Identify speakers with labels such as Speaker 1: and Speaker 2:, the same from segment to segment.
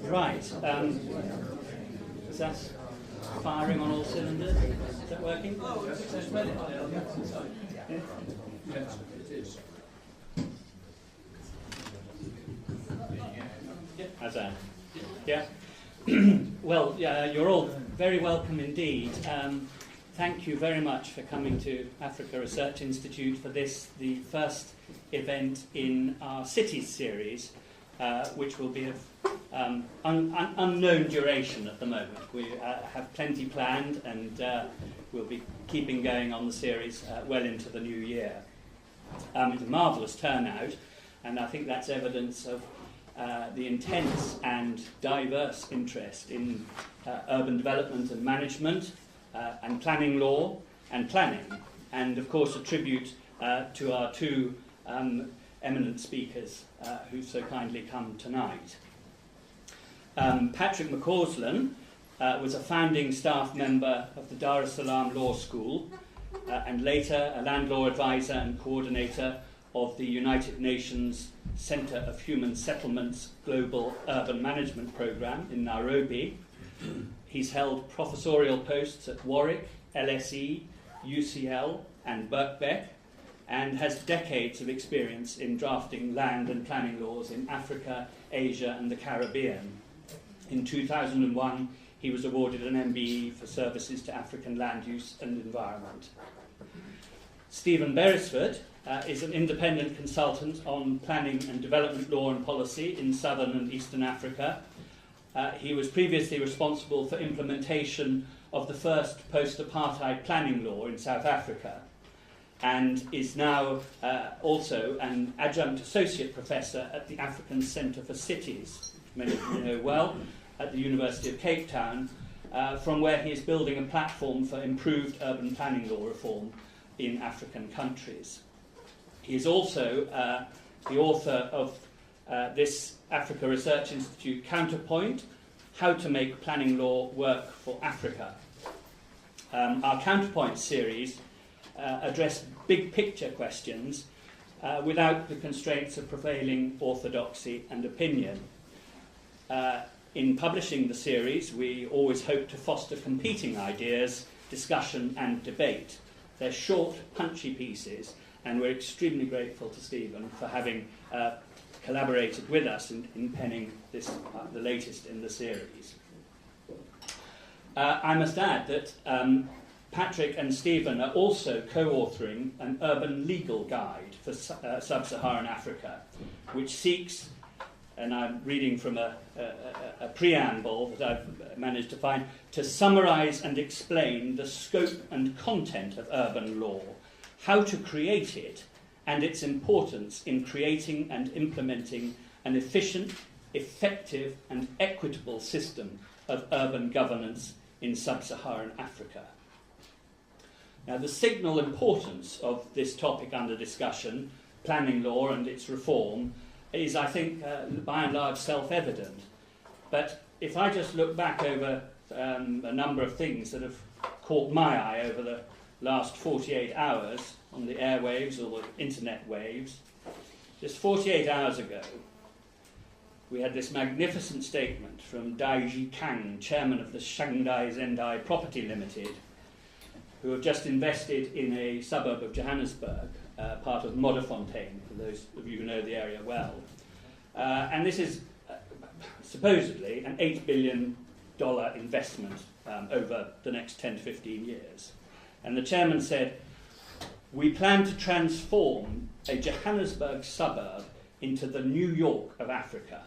Speaker 1: Right. Is that firing on all cylinders? Is that working?
Speaker 2: Yes, it is.
Speaker 1: How's that? Yeah. Well, you're all very welcome indeed. Thank you very much for coming to Africa Research Institute for this, the first event in our Cities series, which will be of unknown duration at the moment. We have plenty planned, and we'll be keeping going on the series well into the new year. It's a marvellous turnout, and I think that's evidence of the intense and diverse interest in urban development and management, and planning law and planning, and of course a tribute to our two eminent speakers who've so kindly come tonight. Patrick McAuslan was a founding staff member of the Dar es Salaam Law School, and later a land law advisor and coordinator of the United Nations Centre of Human Settlements Global Urban Management Programme in Nairobi. He's held professorial posts at Warwick, LSE, UCL and Birkbeck, and has decades of experience in drafting land and planning laws in Africa, Asia and the Caribbean. In 2001, he was awarded an MBE for services to African land use and environment. Stephen Beresford is an independent consultant on planning and development law and policy in southern and eastern Africa. He was previously responsible for implementation of the first post-apartheid planning law in South Africa, and is now also an adjunct associate professor at the African Centre for Cities, which many of you know well, at the University of Cape Town, from where he is building a platform for improved urban planning law reform in African countries. He is also the author of this Africa Research Institute Counterpoint, How to Make Planning Law Work for Africa. Our Counterpoint series address big picture questions without the constraints of prevailing orthodoxy and opinion. In publishing the series, we always hope to foster competing ideas, discussion and debate. They're short, punchy pieces, and we're extremely grateful to Stephen for having collaborated with us in penning this, the latest in the series. I must add that Patrick and Stephen are also co-authoring an urban legal guide for sub-Saharan Africa, which seeks, and I'm reading from a preamble that I've managed to find, to summarise and explain the scope and content of urban law, how to create it, and its importance in creating and implementing an efficient, effective and equitable system of urban governance in sub-Saharan Africa. Now, the signal importance of this topic under discussion, planning law and its reform, is, I think, by and large self-evident. But if I just look back over a number of things that have caught my eye over the last 48 hours on the airwaves or the internet waves, just 48 hours ago, we had this magnificent statement from Daiji Kang, chairman of the Shanghai Zendai Property Limited, who have just invested in a suburb of Johannesburg, part of Modderfontein, for those of you who know the area well. And this is supposedly an $8 billion investment over the next 10 to 15 years. And the chairman said, "We plan to transform a Johannesburg suburb into the New York of Africa.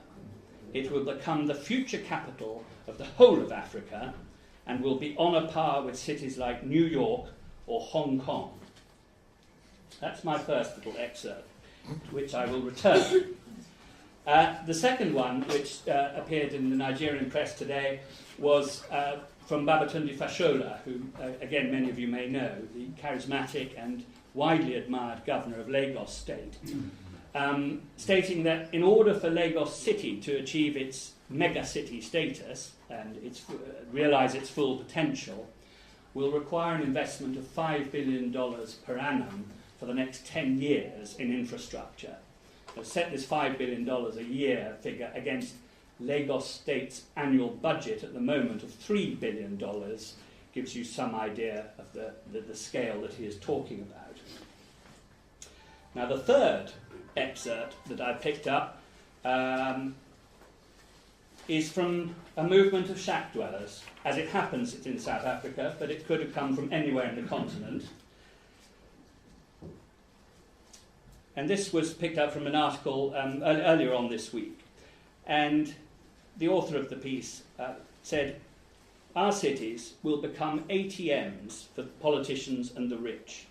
Speaker 1: It will become the future capital of the whole of Africa and will be on a par with cities like New York or Hong Kong." That's my first little excerpt, to which I will return. The second one, which appeared in the Nigerian press today, was from Babatunde Fashola, who, again, many of you may know, the charismatic and widely admired governor of Lagos State, stating that in order for Lagos City to achieve its mega-city status and realise its full potential, will require an investment of $5 billion per annum for the next 10 years in infrastructure. So set this $5 billion a year figure against Lagos State's annual budget at the moment of $3 billion gives you some idea of the scale that he is talking about. Now, the third excerpt that I picked up is from a movement of shack dwellers. As it happens, it's in South Africa, but it could have come from anywhere in the continent. And this was picked up from an article earlier on this week. And the author of the piece said, "Our cities will become ATMs for politicians and the rich.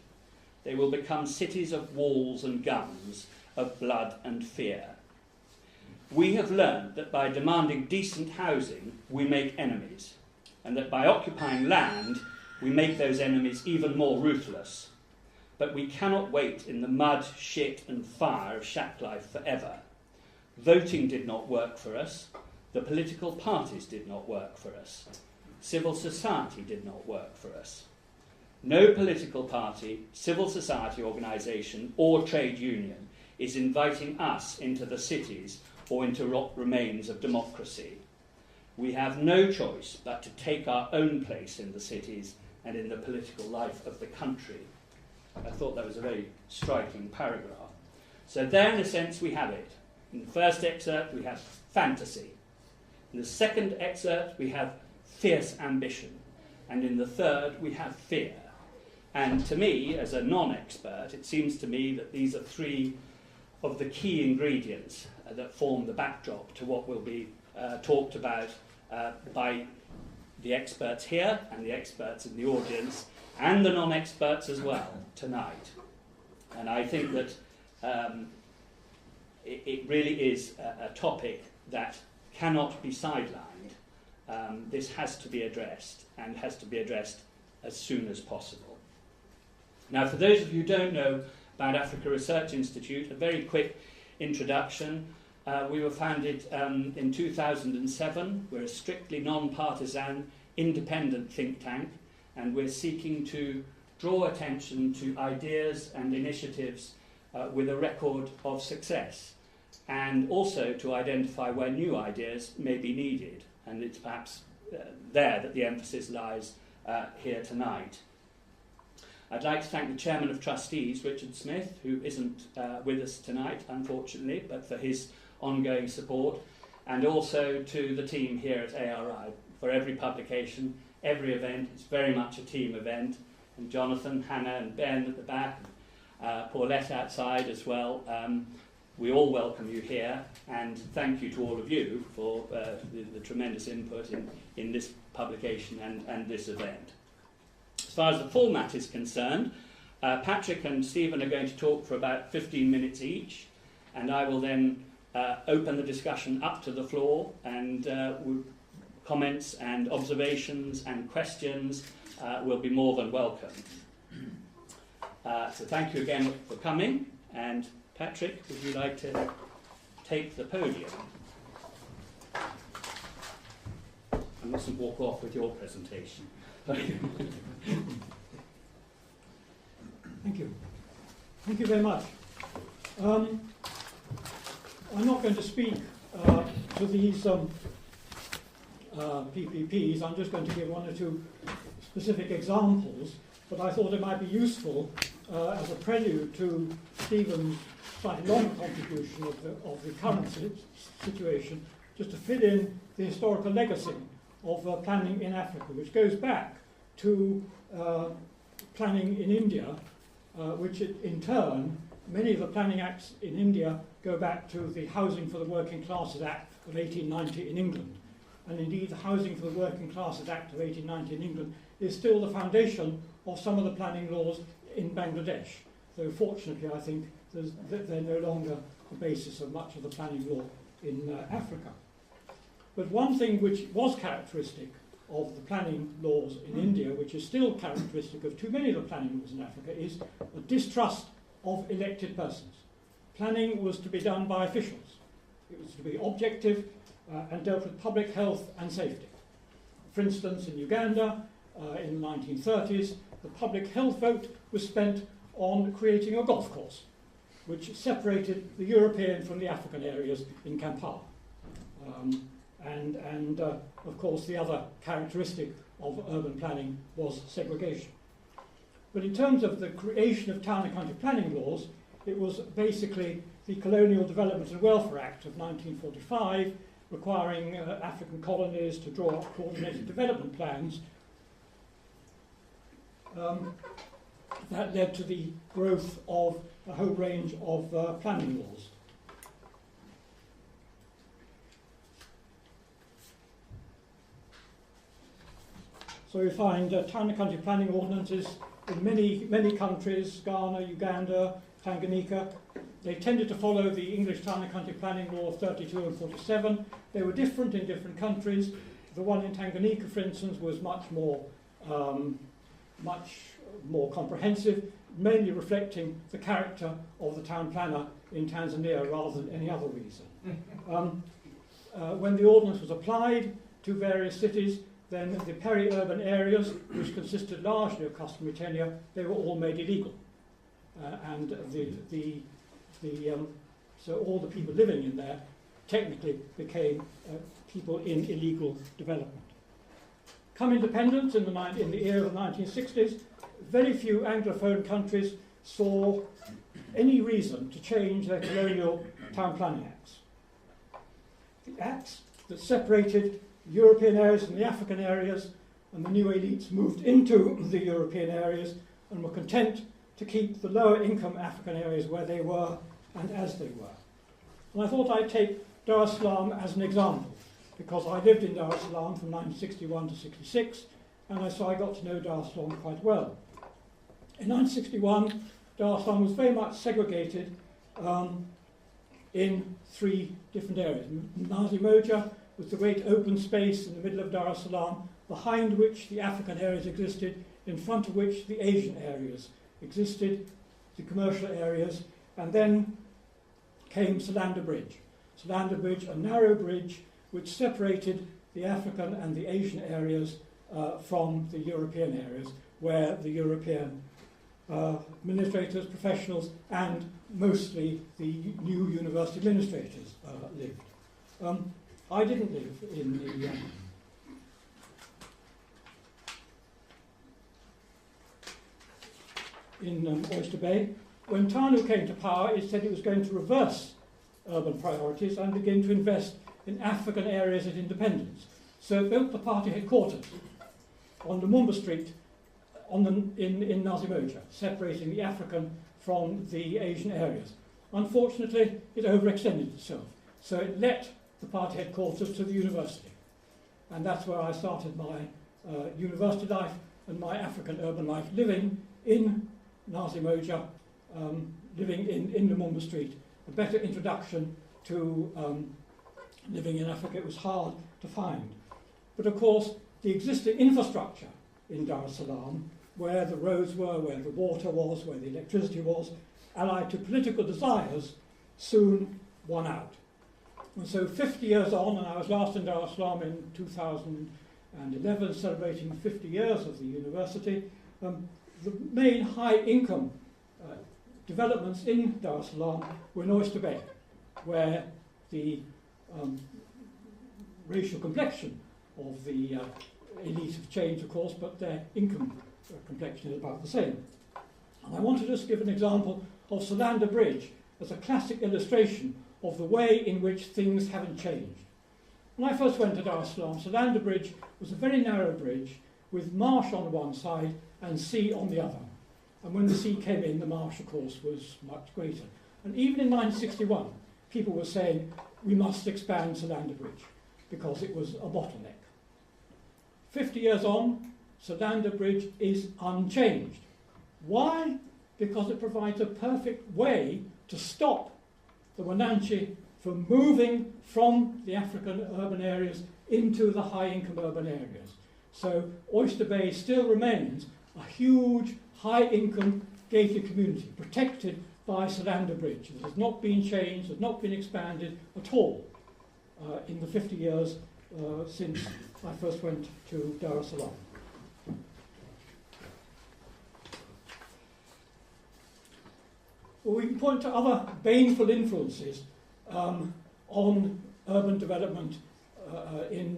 Speaker 1: They will become cities of walls and guns, of blood and fear. We have learned that by demanding decent housing, we make enemies, and that by occupying land, we make those enemies even more ruthless. But we cannot wait in the mud, shit and fire of shack life forever. Voting did not work for us. The political parties did not work for us. Civil society did not work for us. No political party, civil society organisation or trade union is inviting us into the cities or into what remains of democracy. We have no choice but to take our own place in the cities and in the political life of the country." I thought that was a very striking paragraph. So there, in a sense, we have it. In the first excerpt, we have fantasy. In the second excerpt, we have fierce ambition. And in the third, we have fear. And to me, as a non-expert, it seems to me that these are three of the key ingredients that form the backdrop to what will be talked about by the experts here and the experts in the audience and the non-experts as well tonight. And I think that it really is a topic that cannot be sidelined. This has to be addressed, and has to be addressed as soon as possible. Now, for those of you who don't know about Africa Research Institute, a very quick introduction. We were founded in 2007. We're a strictly non-partisan, independent think tank, and we're seeking to draw attention to ideas and initiatives with a record of success, and also to identify where new ideas may be needed. And it's perhaps there that the emphasis lies here tonight. I'd like to thank the Chairman of Trustees, Richard Smith, who isn't with us tonight, unfortunately, but for his ongoing support, and also to the team here at ARI for every publication, every event. It's very much a team event. And Jonathan, Hannah and Ben at the back, Paulette outside as well. We all welcome you here, and thank you to all of you for the tremendous input in this publication and this event. As far as the format is concerned, Patrick and Stephen are going to talk for about 15 minutes each, and I will then open the discussion up to the floor, and comments and observations and questions will be more than welcome. So thank you again for coming, and Patrick, would you like to take the podium? I mustn't walk off with your presentation.
Speaker 3: Thank you. Thank you very much. I'm not going to speak to these PPPs. I'm just going to give one or two specific examples, but I thought it might be useful as a prelude to Stephen's slightly longer contribution of the current situation, just to fill in the historical legacy of planning in Africa, which goes back to planning in India, which in turn, many of the planning acts in India go back to the Housing for the Working Classes Act of 1890 in England. And indeed, the Housing for the Working Classes Act of 1890 in England is still the foundation of some of the planning laws in Bangladesh, though fortunately I think they're no longer the basis of much of the planning law in Africa. But one thing which was characteristic of the planning laws in India, which is still characteristic of too many of the planning laws in Africa, is a distrust of elected persons. Planning was to be done by officials. It was to be objective and dealt with public health and safety. For instance, in Uganda, in the 1930s, the public health vote was spent on creating a golf course, which separated the European from the African areas in Kampala. And of course, the other characteristic of urban planning was segregation. But in terms of the creation of town and county planning laws, it was basically the Colonial Development and Welfare Act of 1945, requiring African colonies to draw up coordinated development plans. That led to the growth of a whole range of planning laws. So we find town and country planning ordinances in many countries, Ghana, Uganda, Tanganyika. They tended to follow the English Town and Country Planning Law of 32 and 47. They were different in different countries. The one in Tanganyika, for instance, was much more comprehensive, mainly reflecting the character of the town planner in Tanzania rather than any other reason. When the ordinance was applied to various cities, then the peri-urban areas, which consisted largely of customary tenure, they were all made illegal. So all the people living in there technically became people in illegal development. Come independence in the era of the 1960s, very few Anglophone countries saw any reason to change their colonial town planning acts. The acts that separated European areas from the African areas, and the new elites moved into the European areas and were content to keep the lower income African areas where they were and as they were. And I thought I'd take Dar es Salaam as an example, because I lived in Dar es Salaam from 1961 to 66, and so I got to know Dar es Salaam quite well. In 1961, Dar es Salaam was very much segregated in three different areas. Nazi Moja was the great open space in the middle of Dar es Salaam, behind which the African areas existed, in front of which the Asian areas existed, the commercial areas, and then came Solander Bridge. Solander Bridge, a narrow bridge which separated the African and the Asian areas from the European areas, where the European administrators, professionals, and mostly the new university administrators lived. I didn't live in Oyster Bay. When Tanu came to power, it said it was going to reverse urban priorities and begin to invest in African areas at independence. So it built the party headquarters on Lumumba Street in Nazi Moja, separating the African from the Asian areas. Unfortunately, it overextended itself. So it let the party headquarters to the university. And that's where I started my university life and my African urban life, living in Nazi Moja, living in Lumumba Street. A better introduction to living in Africa. It was hard to find. But of course, the existing infrastructure in Dar es Salaam, where the roads were, where the water was, where the electricity was, allied to political desires, soon won out. And so 50 years on, and I was last in Dar es Salaam in 2011, celebrating 50 years of the university, the main high-income developments in Dar es Salaam were in Oyster Bay, where the racial complexion of the elite have changed, of course, but their income complexion is about the same. And I want to just give an example of Solander Bridge as a classic illustration of the way in which things haven't changed. When I first went to Dar es Salaam, Solander Bridge was a very narrow bridge with marsh on one side and sea on the other. And when the sea came in, the marsh, of course, was much greater. And even in 1961, people were saying, we must expand Solander Bridge, because it was a bottleneck. 50 years on, Solander Bridge is unchanged. Why? Because it provides a perfect way to stop the Wananchi from moving from the African urban areas into the high-income urban areas. So Oyster Bay still remains a huge, high-income gated community, protected by Solander Bridge. It has not been changed, has not been expanded at all in the 50 years since I first went to Dar es Salaam. Well, we can point to other baneful influences on urban development in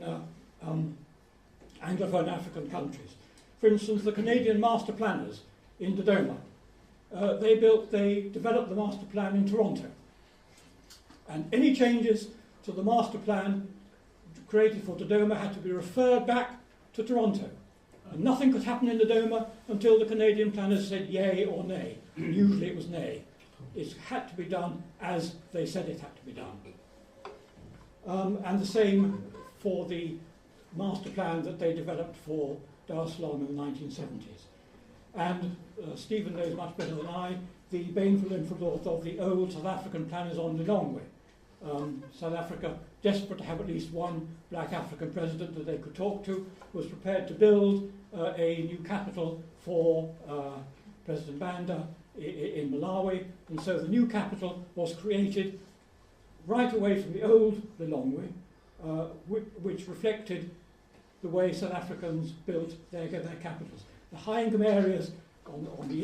Speaker 3: Anglophone African countries. For instance, the Canadian master planners in Dodoma, they developed the master plan in Toronto. And any changes to the master plan created for Dodoma had to be referred back to Toronto. And nothing could happen in Dodoma until the Canadian planners said yay or nay. And usually it was nay. It had to be done as they said it had to be done. And the same for the master plan that they developed for Dar es Salaam in the 1970s. And Stephen knows much better than I the baneful influence of the old South African planners on Lilongwe. South Africa, desperate to have at least one black African president that they could talk to, was prepared to build a new capital for President Banda in Malawi, and so the new capital was created right away from the old Lilongwe, which reflected the way South Africans built their capitals. The high-income areas on the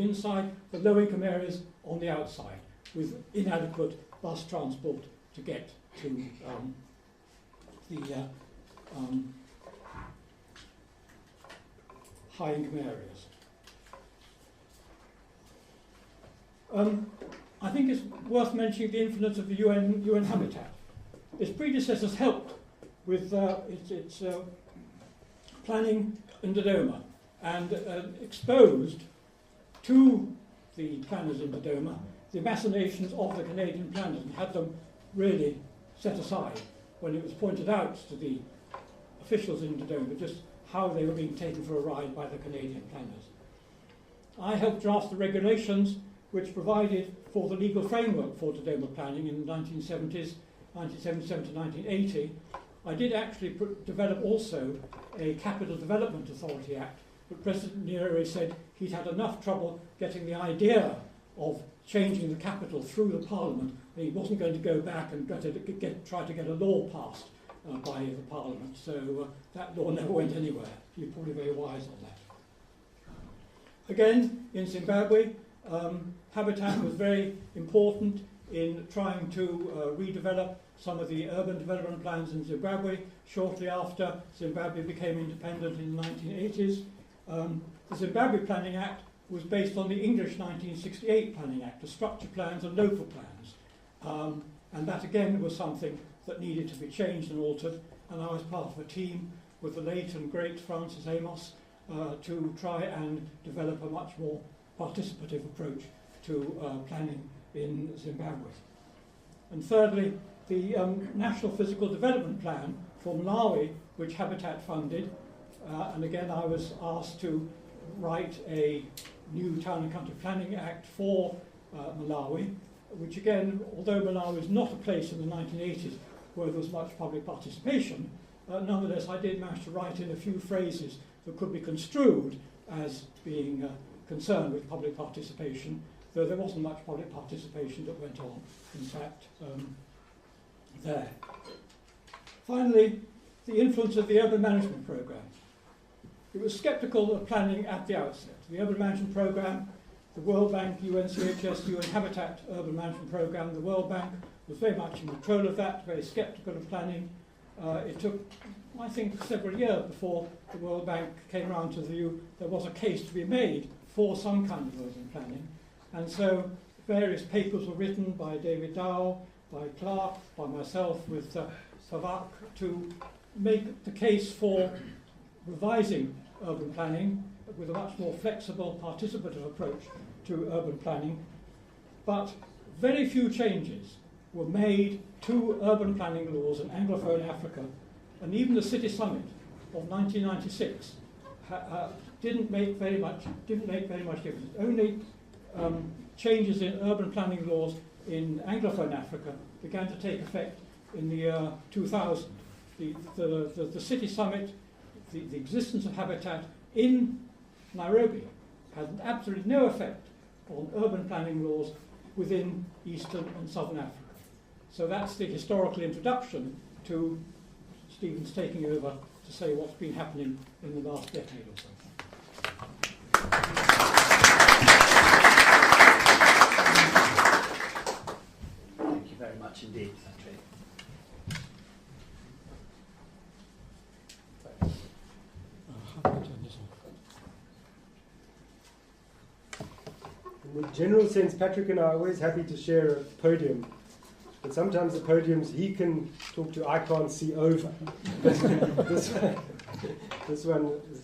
Speaker 3: inside, the low-income areas on the outside, with inadequate bus transport to get to the high-income areas. I think it's worth mentioning the influence of the UN Habitat. Its predecessors helped with its planning in Dodoma and exposed to the planners in Dodoma the machinations of the Canadian planners and had them really set aside when it was pointed out to the officials in Dodoma just how they were being taken for a ride by the Canadian planners. I helped draft the regulations which provided for the legal framework for Dodoma planning in the 1970s, 1977 to 1980. I did actually develop also a Capital Development Authority Act, but President Nyerere said he'd had enough trouble getting the idea of changing the capital through the Parliament, and he wasn't going to go back and try to get a law passed by the Parliament. So that law never went anywhere. You're probably very wise on that. Again, in Zimbabwe, Habitat was very important in trying to redevelop some of the urban development plans in Zimbabwe. Shortly after Zimbabwe became independent in the 1980s, the Zimbabwe Planning Act was based on the English 1968 Planning Act, the structure plans and local plans. And that again was something that needed to be changed and altered, and I was part of a team with the late and great Francis Amos to try and develop a much more participative approach to planning in Zimbabwe. And thirdly, the National Physical Development Plan for Malawi, which Habitat funded, and again I was asked to write a new Town and Country Planning Act for Malawi, which again, although Malawi is not a place in the 1980s where there was much public participation, nonetheless I did manage to write in a few phrases that could be construed as being concerned with public participation, though there wasn't much public participation that went on, in fact, there. Finally, the influence of the urban management programme. It was sceptical of planning at the outset. The urban management programme, the World Bank, UNCHS, UN Habitat urban management programme, the World Bank was very much in control of that, very sceptical of planning. It took, I think, several years before the World Bank came around to the view there was a case to be made for some kind of urban planning. And so various papers were written by David Dow, by Clark, by myself, with Favak, to make the case for revising urban planning with a much more flexible, participative approach to urban planning. But very few changes were made to urban planning laws in Anglophone Africa, and even the City Summit of 1996 didn't make very much difference. Only changes in urban planning laws in Anglophone Africa began to take effect in the year 2000. The City Summit, the existence of Habitat in Nairobi had absolutely no effect on urban planning laws within Eastern and Southern Africa. So that's the historical introduction to Stephen's taking over to say what's been happening in the last decade or so.
Speaker 1: Thank you very much indeed, Patrick.
Speaker 4: general sense, Patrick and I are always happy to share a podium. But sometimes the podiums he can talk to, I can't see over. This one is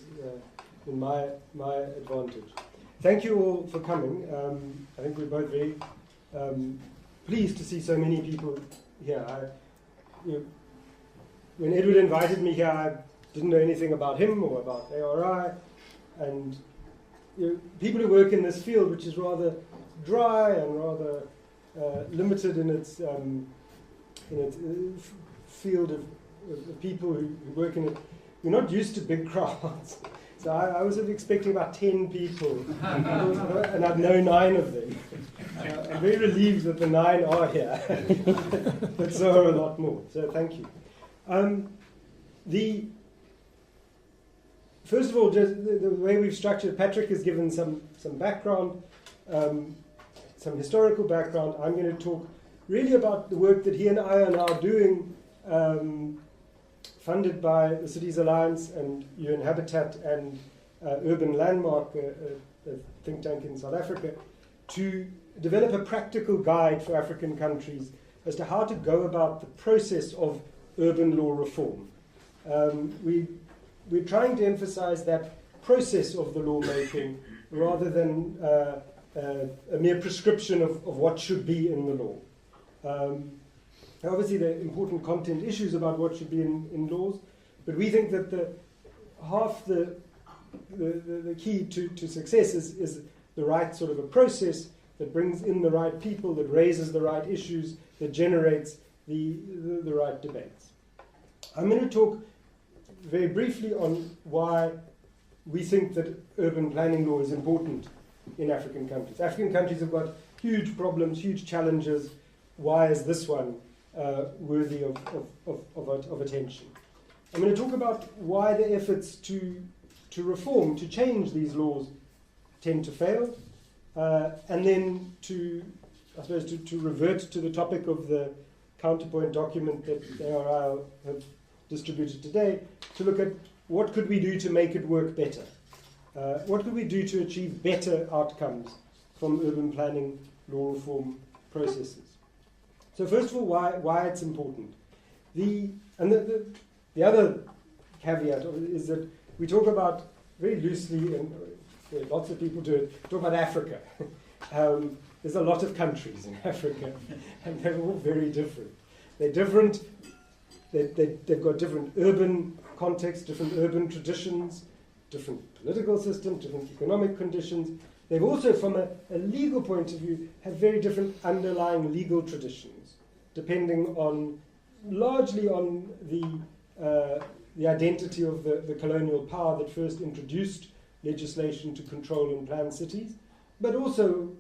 Speaker 4: in my advantage. Thank you all for coming. I think we're both very pleased to see so many people here. When Edward invited me here, I didn't know anything about him or about ARI, and people who work in this field, which is rather dry and rather limited in its field of people who work in it, we're not used to big crowds. So I was expecting about 10 people, and I've known 9 of them. I'm very relieved that the 9 are here, but so are a lot more. So thank you. First of all, just the way we've structured, Patrick has given some background, some historical background. I'm going to talk really about the work that he and I are now doing, funded by the Cities Alliance and UN Habitat and Urban Landmark, a think tank in South Africa, to develop a practical guide for African countries as to how to go about the process of urban law reform. We're trying to emphasize that process of the lawmaking rather than a mere prescription of what should be in the law. Obviously, there are important content issues about what should be in laws, but we think that the key to success is the right sort of a process that brings in the right people, that raises the right issues, that generates the right debates. I'm going to talk very briefly on why we think that urban planning law is important in African countries. African countries have got huge problems, huge challenges. Why is this one worthy of attention? I'm going to talk about why the efforts to reform, to change these laws tend to fail, and then to revert to the topic of the counterpoint document that ARI have distributed today, to look at what could we do to make it work better. What could we do to achieve better outcomes from urban planning law reform processes? So first of all, why it's important. The other caveat is that we talk about very loosely, and lots of people do it, talk about Africa. There's a lot of countries in Africa, and they're all very different. They're different. They've got different urban contexts, different urban traditions, different political systems, different economic conditions. They've also, from a legal point of view, have very different underlying legal traditions, depending largely on the identity of the colonial power that first introduced legislation to control and plan cities, but also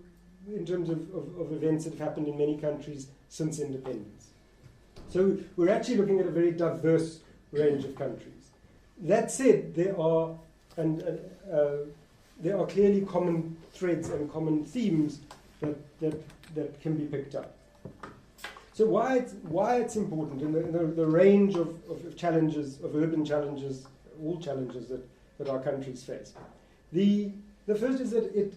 Speaker 4: in terms of events that have happened in many countries since independence. So we're actually looking at a very diverse range of countries. That said, there are clearly common threads and common themes that can be picked up. So why it's important in the range of challenges, of urban challenges, all challenges that our countries face. The first is that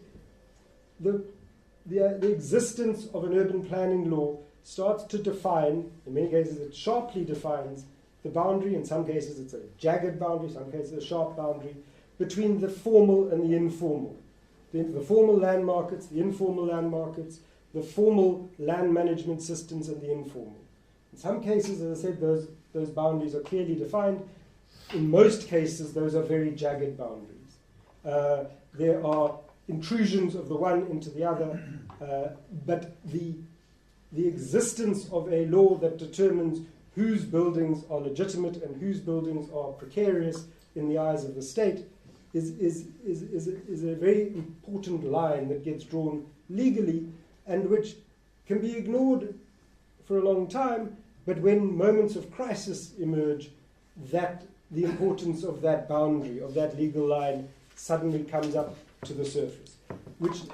Speaker 4: the existence of an urban planning law starts to define, in many cases it sharply defines, the boundary. In some cases it's a jagged boundary, in some cases a sharp boundary, between the formal and the informal. The formal land markets, the informal land markets, the formal land management systems and the informal. In some cases, as I said, those boundaries are clearly defined. In most cases, those are very jagged boundaries. There are intrusions of the one into the other, but the existence of a law that determines whose buildings are legitimate and whose buildings are precarious in the eyes of the state is a very important line that gets drawn legally and which can be ignored for a long time, but when moments of crisis emerge, that the importance of that boundary, of that legal line, suddenly comes up to the surface. It's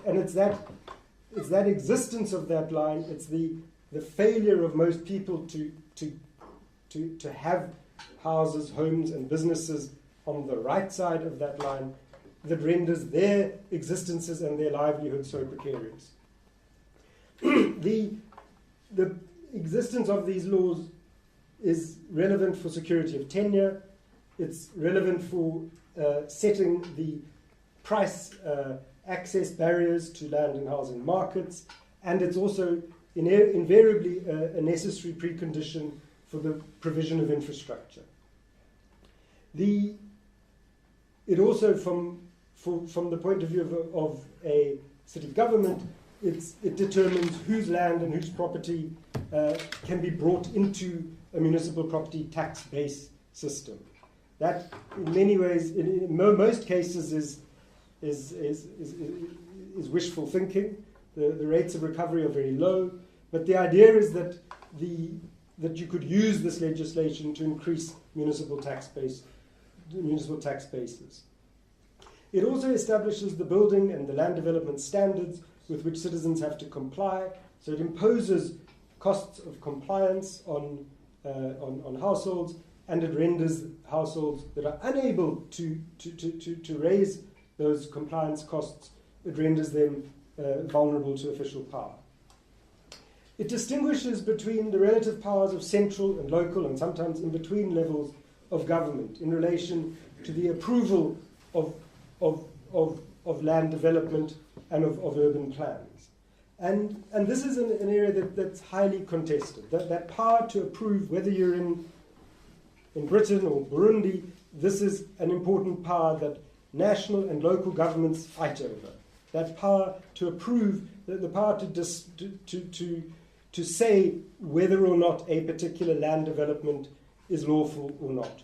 Speaker 4: that existence of that line, it's the failure of most people to have houses, homes and businesses on the right side of that line that renders their existences and their livelihoods so precarious. The existence of these laws is relevant for security of tenure. It's relevant for setting the price access barriers to land and housing markets, and it's also invariably a necessary precondition for the provision of infrastructure. It also, from the point of view of a city government, it determines whose land and whose property can be brought into a municipal property tax base system. That, in many ways, in most cases, is wishful thinking. The rates of recovery are very low, but the idea is that you could use this legislation to increase municipal tax bases. It also establishes the building and the land development standards with which citizens have to comply. So it imposes costs of compliance on households, and it renders households that are unable to raise those compliance costs, it renders them vulnerable to official power. It distinguishes between the relative powers of central and local, and sometimes in between levels of government, in relation to the approval of land development and of urban plans. And this is an area that's highly contested. That power to approve, whether you're in Britain or Burundi, this is an important power that national and local governments fight over. That power to approve, the power to say whether or not a particular land development is lawful or not.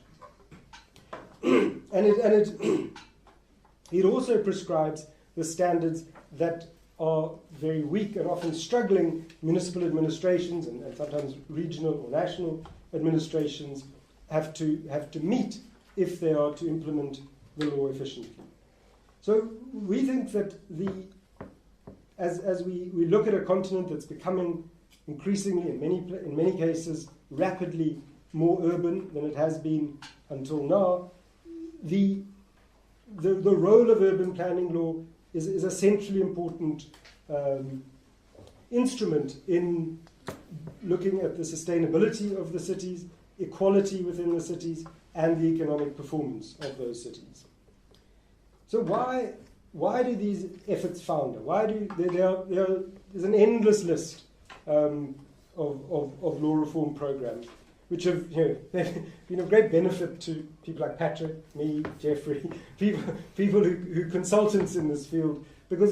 Speaker 4: It also prescribes the standards that are very weak and often struggling municipal administrations and sometimes regional or national administrations have to meet if they are to implement the law efficiently. So we think that as we look at a continent that's becoming increasingly, in many cases, rapidly more urban than it has been until now, the role of urban planning law is a centrally important instrument in looking at the sustainability of the cities, equality within the cities, and the economic performance of those cities. So why do these efforts founder? There's an endless list of law reform programs, which have been of great benefit to people like Patrick, me, Jeffrey, people who consultants in this field, because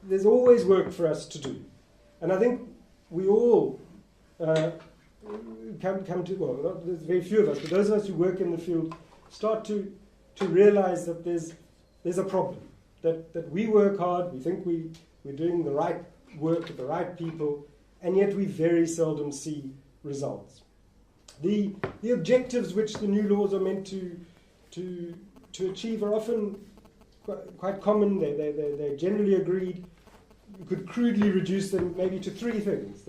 Speaker 4: there's always work for us to do. And I think we all come to, well, there's very few of us, but those of us who work in the field start to realize that there's a problem, that we work hard, we think we're doing the right work with the right people, and yet we very seldom see results. The objectives which the new laws are meant to achieve are often quite common. They're generally agreed. You could crudely reduce them maybe to three things.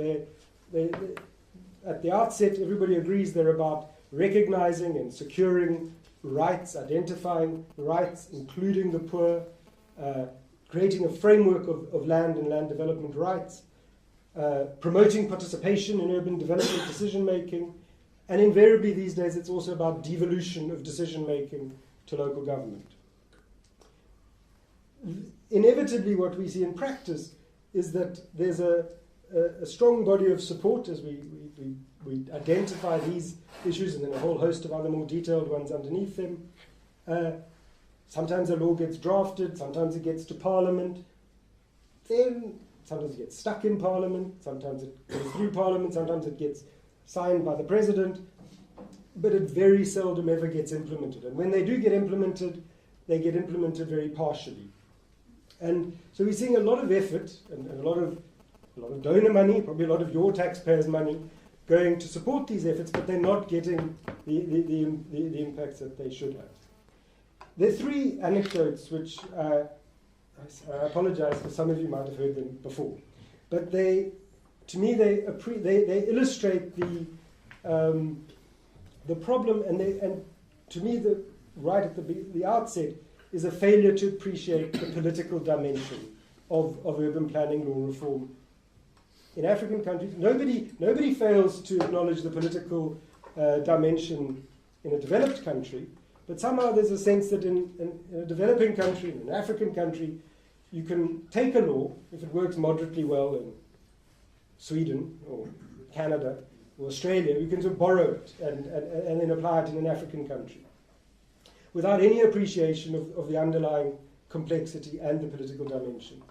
Speaker 4: At the outset, everybody agrees they're about recognizing and securing rights, identifying rights, including the poor, creating a framework of land and land development rights, promoting participation in urban development decision-making, and invariably these days it's also about devolution of decision-making to local government. Inevitably what we see in practice is that there's a strong body of support as we identify these issues, and then a whole host of other more detailed ones underneath them. Sometimes a law gets drafted, sometimes it gets to Parliament, then sometimes it gets stuck in Parliament, sometimes it goes through Parliament, sometimes it gets signed by the President, but it very seldom ever gets implemented. And when they do get implemented, they get implemented very partially. And so we're seeing a lot of effort and a lot of donor money, probably a lot of your taxpayers' money, going to support these efforts, but they're not getting the impacts that they should have. There are three anecdotes which I apologize for some of you might have heard them before, but they illustrate the problem, and to me right at the outset is a failure to appreciate the political dimension of urban planning law reform in African countries. Nobody fails to acknowledge the political dimension in a developed country, but somehow there's a sense that in a developing country, in an African country, you can take a law, if it works moderately well in Sweden or Canada or Australia, you can sort of borrow it and then apply it in an African country without any appreciation of the underlying complexity and the political dimension.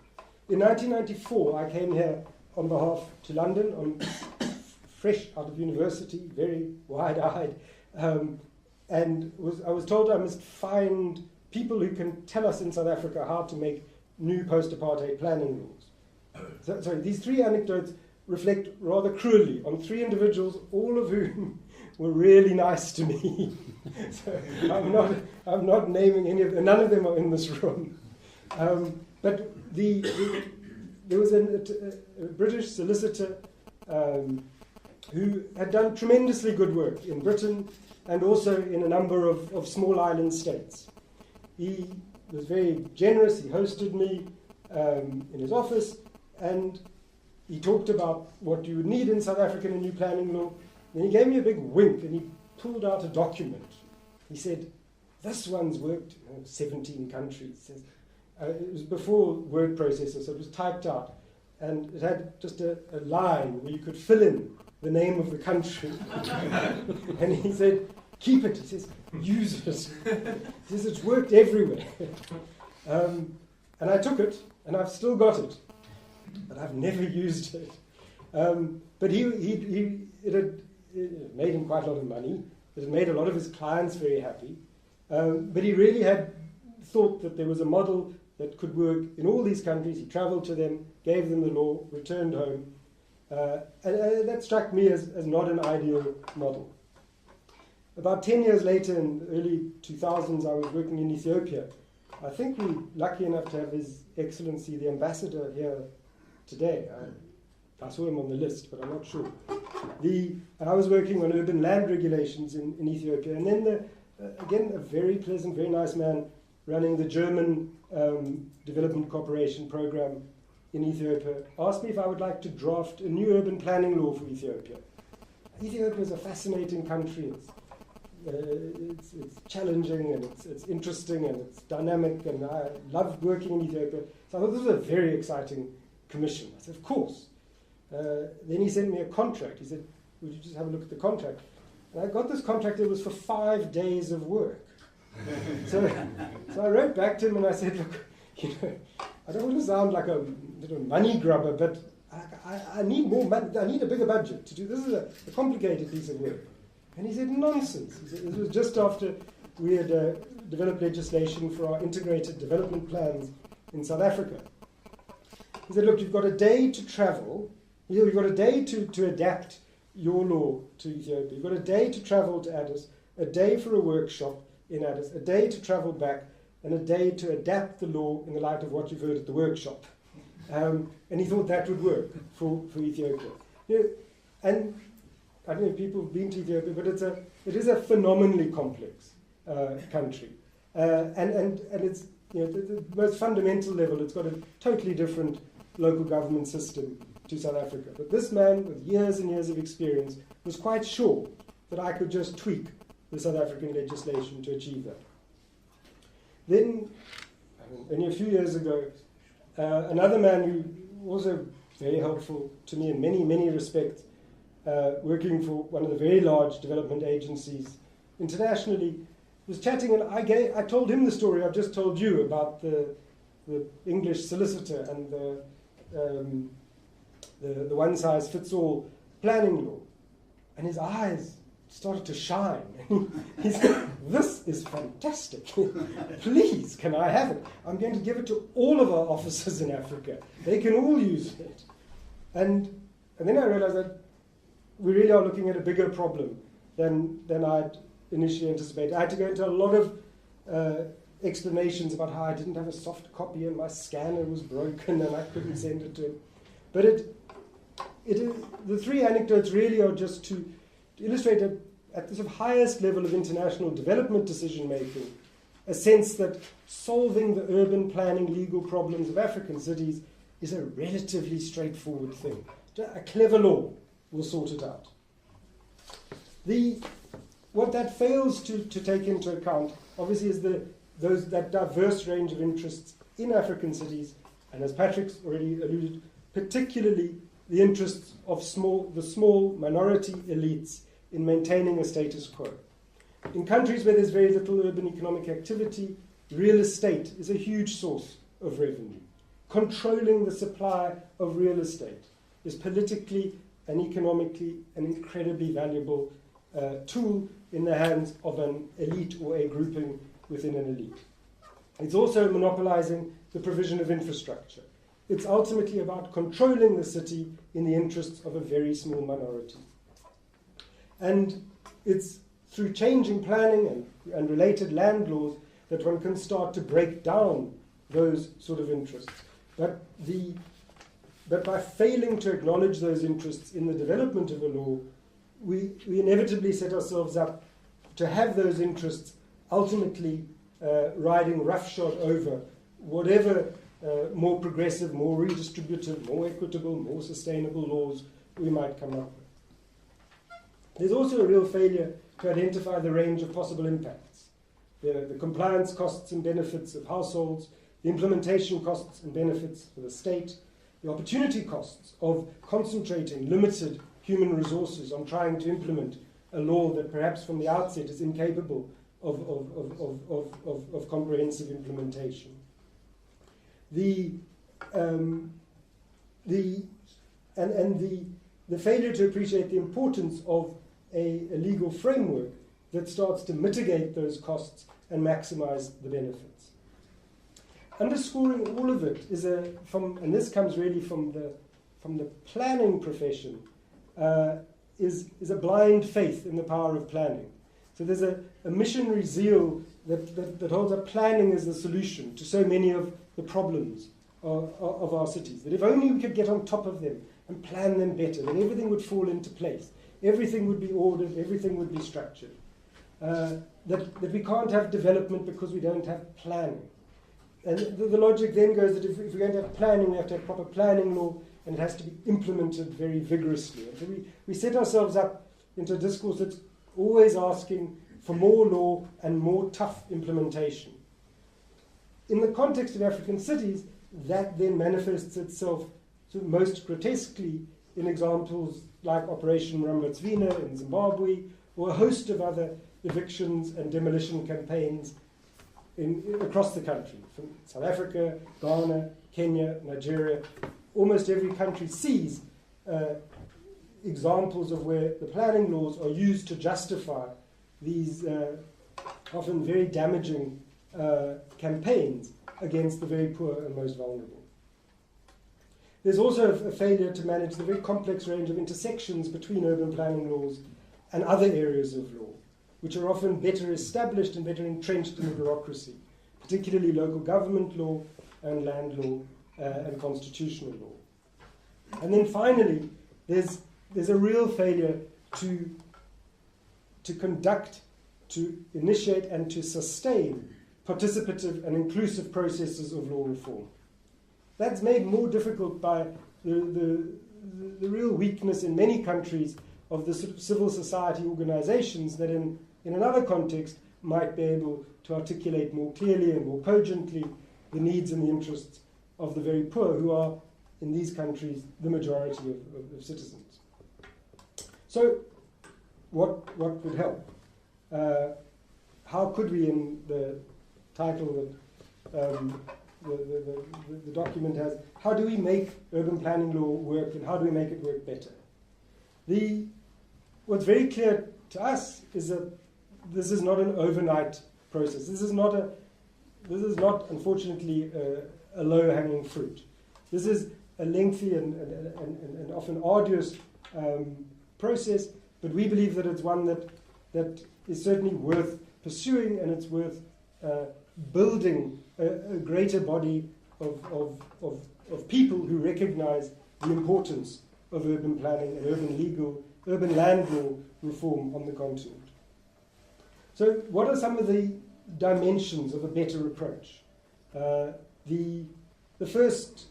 Speaker 4: In 1994, I came here on behalf to London, fresh out of university, very wide-eyed, and I was told I must find people who can tell us in South Africa how to make new post-apartheid planning laws. So these three anecdotes reflect rather cruelly on three individuals, all of whom were really nice to me. So I'm not naming any of them. None of them are in this room. But there was a British solicitor who had done tremendously good work in Britain and also in a number of small island states. He was very generous. He hosted me in his office, and he talked about what you would need in South Africa in a new planning law. Then he gave me a big wink, and he pulled out a document. He said, "This one's worked in 17 countries." It was before word processor, so it was typed out, and it had just a line where you could fill in the name of the country. And he said, "Keep it." He says, "Use it." He says, "It's worked everywhere." And I took it, and I've still got it, but I've never used it. But it had made him quite a lot of money. It had made a lot of his clients very happy. But he really had thought that there was a model that could work in all these countries. He travelled to them, gave them the law, returned home. And that struck me as not an ideal model. About 10 years later, in the early 2000s, I was working in Ethiopia. I think we're lucky enough to have His Excellency, the Ambassador, here today. I saw him on the list, but I'm not sure. I was working on urban land regulations in Ethiopia. And then, again, a very pleasant, very nice man running the German Development Cooperation Program in Ethiopia asked me if I would like to draft a new urban planning law for Ethiopia. Ethiopia is a fascinating country. It's challenging, and it's interesting, and it's dynamic, and I love working in Ethiopia. So I thought this was a very exciting commission. I said, of course. Then he sent me a contract. He said, would you just have a look at the contract? And I got this contract. It was for 5 days of work. So I wrote back to him and I said, look, I don't want to sound like a money grubber, but I need more money. I need a bigger budget to do this. Is a complicated piece of work. And he said, nonsense. He said, this was just after we had developed legislation for our integrated development plans in South Africa. He said, look, you've got a day to travel. You've got a day to adapt your law to Ethiopia. You've got a day to travel to Addis, a day for a workshop in Addis, a day to travel back, and a day to adapt the law in the light of what you've heard at the workshop. And he thought that would work for Ethiopia. And I don't know if people have been to Ethiopia, but it is a phenomenally complex country. And it's, the most fundamental level, it's got a totally different local government system to South Africa. But this man, with years and years of experience, was quite sure that I could just tweak the South African legislation to achieve that. Then, only a few years ago, another man who also very helpful to me in many, many respects, working for one of the very large development agencies internationally, was chatting, and I told him the story I've just told you about the English solicitor and the one-size-fits-all planning law. And his eyes started to shine. He said, this is fantastic. Please, can I have it? I'm going to give it to all of our officers in Africa. They can all use it. And then I realized that we really are looking at a bigger problem than I'd initially anticipated. I had to go into a lot of explanations about how I didn't have a soft copy and my scanner was broken and I couldn't send it to him. But the three anecdotes really are just to illustrate at the sort of highest level of international development decision-making a sense that solving the urban planning legal problems of African cities is a relatively straightforward thing. A clever law will sort it out. What that fails to take into account, obviously, is that diverse range of interests in African cities, and as Patrick's already alluded, particularly the interests of the small minority elites in maintaining a status quo. In countries where there's very little urban economic activity, real estate is a huge source of revenue. Controlling the supply of real estate is politically and economically an incredibly valuable tool in the hands of an elite or a grouping within an elite. It's also monopolizing the provision of infrastructure. It's ultimately about controlling the city in the interests of a very small minority. And it's through changing planning and related land laws that one can start to break down those sort of interests. But by failing to acknowledge those interests in the development of a law, we inevitably set ourselves up to have those interests ultimately riding roughshod over whatever more progressive, more redistributive, more equitable, more sustainable laws we might come up with. There's also a real failure to identify the range of possible impacts. The compliance costs and benefits of households, the implementation costs and benefits for the state, the opportunity costs of concentrating limited human resources on trying to implement a law that perhaps from the outset is incapable of comprehensive implementation. The failure to appreciate the importance of a legal framework that starts to mitigate those costs and maximize the benefits. Underscoring all of it and this comes really from the planning profession, is a blind faith in the power of planning. So there's a missionary zeal that holds up planning as the solution to so many of the problems of our cities. That if only we could get on top of them and plan them better, then everything would fall into place. Everything would be ordered, everything would be structured. That we can't have development because we don't have planning. And the logic then goes that if we're going to have planning, we have to have proper planning law, and it has to be implemented very vigorously. And so we set ourselves up into a discourse that's always asking for more law and more tough implementation. In the context of African cities, that then manifests itself most grotesquely in examples like Operation Rambatsvina in Zimbabwe, or a host of other evictions and demolition campaigns across the country, from South Africa, Ghana, Kenya, Nigeria. Almost every country sees examples of where the planning laws are used to justify these often very damaging campaigns against the very poor and most vulnerable. There's also a failure to manage the very complex range of intersections between urban planning laws and other areas of law, which are often better established and better entrenched in the bureaucracy, particularly local government law and land law and constitutional law. And then finally, there's a real failure to conduct, to initiate, and to sustain participative and inclusive processes of law reform. That's made more difficult by the real weakness in many countries of the sort of civil society organizations that in another context might be able to articulate more clearly and more cogently the needs and the interests of the very poor, who are, in these countries, the majority of citizens. So, what would help? How could we, in the title that the document has, how do we make urban planning law work, and how do we make it work better? What's very clear to us is that this is not an overnight process. This is not, unfortunately, a low-hanging fruit. This is a lengthy and often arduous process, but we believe that it's one that is certainly worth pursuing, and it's worth building a greater body of people who recognize the importance of urban planning and urban land law reform on the continent. So what are some of the dimensions of a better approach. The first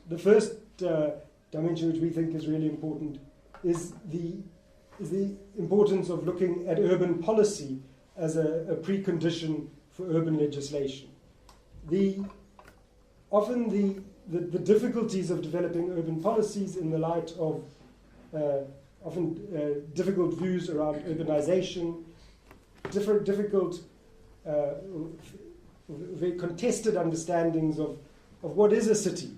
Speaker 4: dimension which we think is really important is the importance of looking at urban policy as a precondition for urban legislation. Often the difficulties of developing urban policies in the light of difficult views around urbanization, difficult, very contested understandings of what is a city,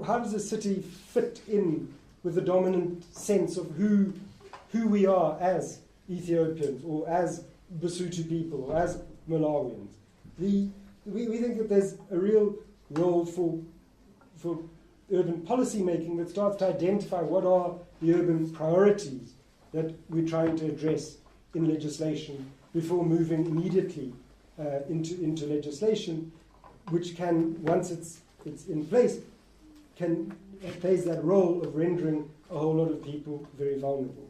Speaker 4: how does a city fit in with the dominant sense of who we are as Ethiopians or as Basotho people or as Malawians. We think that there's a real role for urban policy making that starts to identify what are the urban priorities that we're trying to address in legislation before moving immediately into legislation, which can, once it's in place, plays that role of rendering a whole lot of people very vulnerable.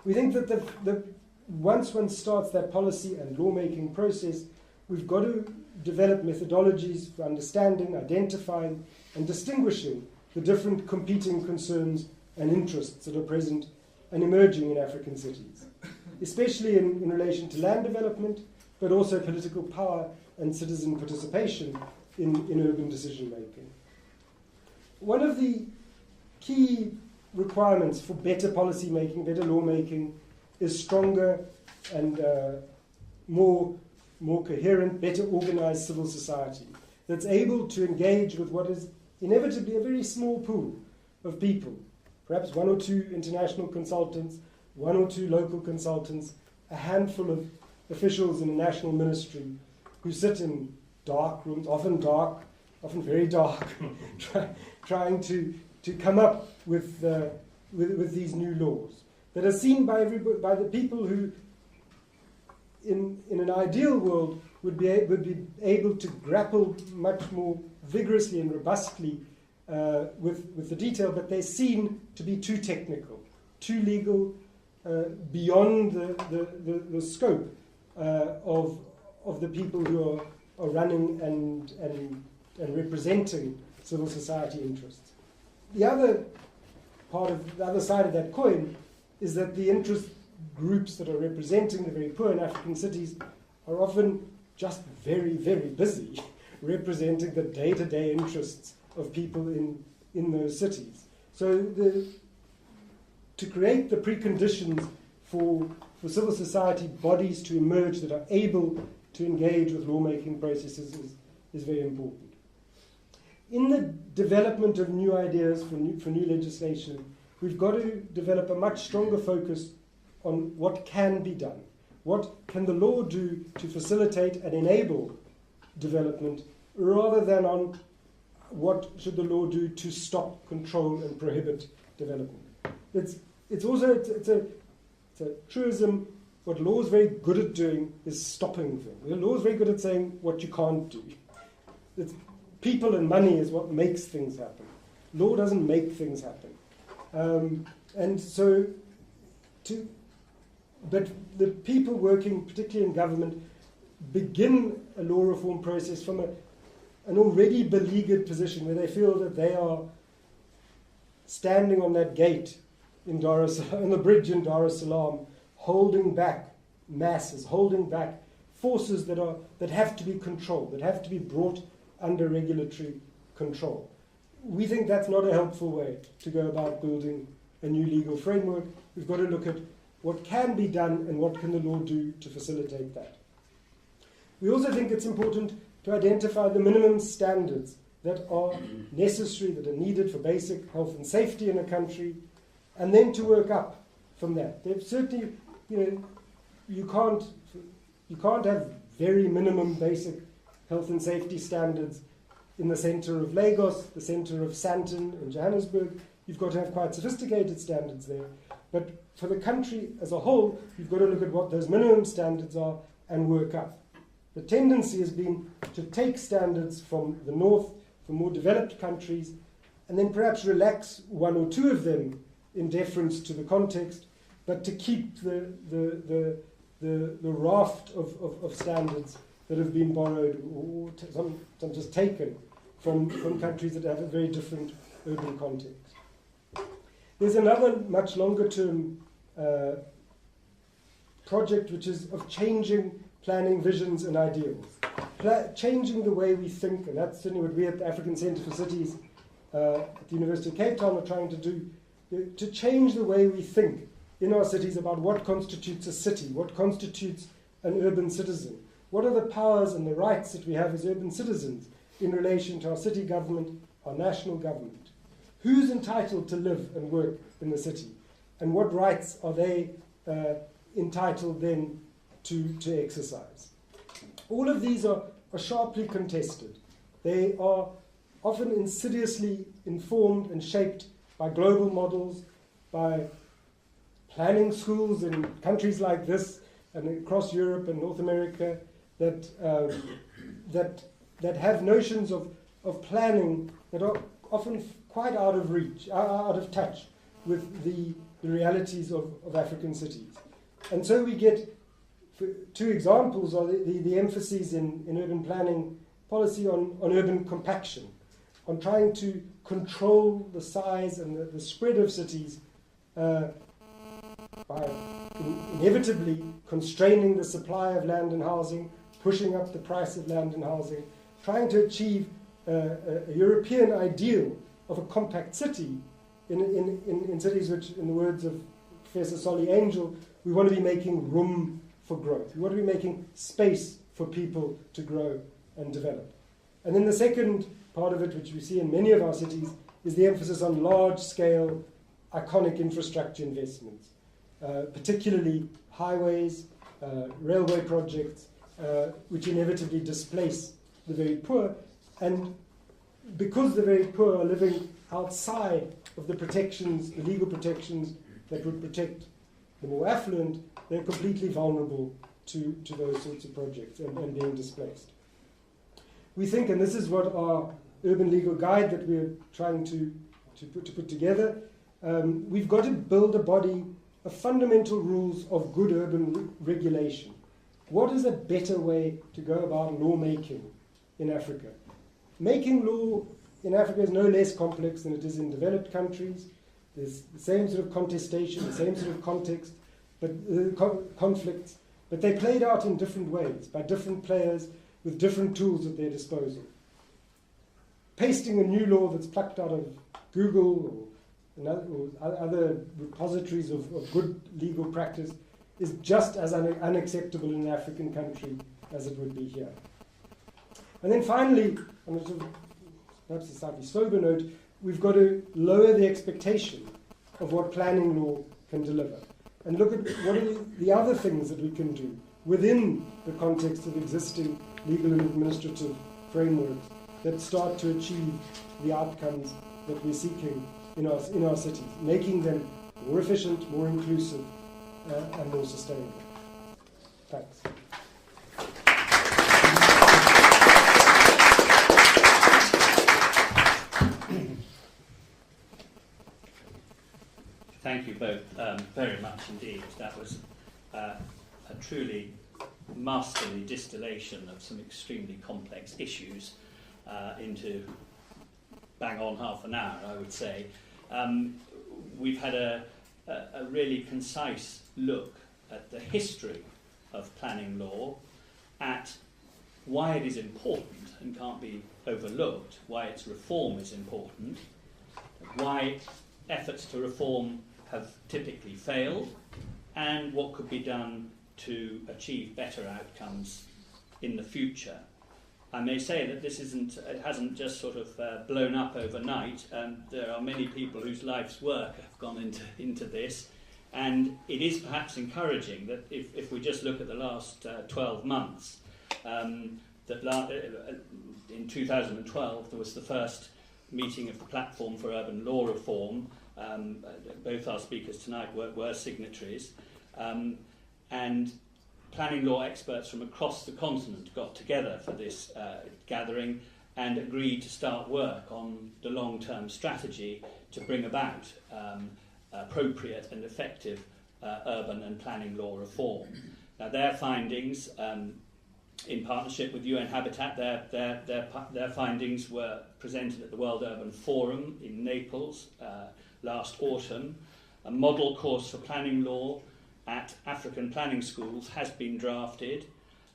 Speaker 4: We think that once one starts that policy and lawmaking process, we've got to develop methodologies for understanding, identifying, and distinguishing the different competing concerns and interests that are present and emerging in African cities, especially in relation to land development, but also political power and citizen participation in urban decision making. One of the key requirements for better policy making, better lawmaking, is stronger and more coherent, better organized civil society that's able to engage with what is inevitably a very small pool of people, perhaps one or two international consultants, one or two local consultants, a handful of officials in a national ministry who sit in dark rooms, often very dark, trying to come up with these new laws that are seen by the people who, in an ideal world, would be able to grapple much more vigorously and robustly with the detail, but they're seen to be too technical, too legal, beyond the scope of the people who are running and representing civil society interests. The other side of that coin is that the interest groups that are representing the very poor in African cities are often just very, very busy representing the day-to-day interests of people in those cities. So to create the preconditions for civil society bodies to emerge that are able to engage with lawmaking processes is very important. In the development of new ideas for new legislation, we've got to develop a much stronger focus on what can be done. What can the law do to facilitate and enable development, rather than on what should the law do to stop, control, and prohibit development. It's a truism. What law is very good at doing is stopping things. The law is very good at saying what you can't do. People and money is what makes things happen. Law doesn't make things happen. But the people working, particularly in government, begin a law reform process from an already beleaguered position where they feel that they are standing on that gate on the bridge in Dar es Salaam, holding back masses, holding back forces that have to be controlled, that have to be brought under regulatory control. We think that's not a helpful way to go about building a new legal framework. We've got to look at what can be done and what can the law do to facilitate that. We also think it's important to identify the minimum standards that are necessary, that are needed for basic health and safety in a country, and then to work up from that. They've certainly, you can't have very minimum basic health and safety standards in the centre of Lagos, the centre of Sandton in Johannesburg. You've got to have quite sophisticated standards there. But for the country as a whole, you've got to look at what those minimum standards are and work up. The tendency has been to take standards from the north, from more developed countries, and then perhaps relax one or two of them in deference to the context, but to keep the raft of standards that have been borrowed or some just taken from countries that have a very different urban context. There's another much longer term project which is of changing planning visions and ideals. Changing the way we think, and that's certainly what we at the African Centre for Cities at the University of Cape Town are trying to do, to change the way we think in our cities about what constitutes a city, what constitutes an urban citizen, what are the powers and the rights that we have as urban citizens in relation to our city government, our national government. Who's entitled to live and work in the city, and what rights are they entitled then to exercise? All of these are sharply contested. They are often insidiously informed and shaped by global models, by planning schools in countries like this and across Europe and North America that have notions of planning that are often quite out of reach, out of touch with the realities of African cities. And so we get, two examples are the emphases in urban planning policy on urban compaction, on trying to control the size and the spread of cities by inevitably constraining the supply of land and housing, pushing up the price of land and housing, trying to achieve a European ideal of a compact city in cities which, in the words of Professor Solly Angel, we want to be making room for growth. We want to be making space for people to grow and develop. And then the second part of it, which we see in many of our cities, is the emphasis on large-scale, iconic infrastructure investments, particularly highways, railway projects, which inevitably displace the very poor. And because the very poor are living outside of the protections, the legal protections that would protect the more affluent, they're completely vulnerable to those sorts of projects and being displaced. We think, and this is what our urban legal guide that we're trying to put together, we've got to build a body of fundamental rules of good urban regulation. What is a better way to go about lawmaking in Africa? Making law in Africa is no less complex than it is in developed countries. There's the same sort of contestation, the same sort of context, but conflicts, but they're played out in different ways by different players with different tools at their disposal. Pasting a new law that's plucked out of Google or other repositories of good legal practice is just as unacceptable in an African country as it would be here. And then finally, on a sort of perhaps a slightly sober note, we've got to lower the expectation of what planning law can deliver and look at what are the other things that we can do within the context of existing legal and administrative frameworks that start to achieve the outcomes that we're seeking in our cities, making them more efficient, more inclusive, and more sustainable. Thanks.
Speaker 1: Thank you both very much indeed. That was a truly masterly distillation of some extremely complex issues into bang on half an hour, I would say. We've had a really concise look at the history of planning law, at why it is important and can't be overlooked, why its reform is important, why efforts to reform have typically failed, and what could be done to achieve better outcomes in the future. I may say that it hasn't just sort of blown up overnight. There are many people whose life's work have gone into this, and it is perhaps encouraging that if we just look at the last 12 months, in 2012 there was the first meeting of the Platform for Urban Law Reform. Both our speakers tonight were signatories, and planning law experts from across the continent got together for this gathering and agreed to start work on the long-term strategy to bring about appropriate and effective urban and planning law reform. Now, their findings in partnership with UN Habitat. Their findings were presented at the World Urban Forum in Naples last autumn. A model course for planning law at African planning schools has been drafted.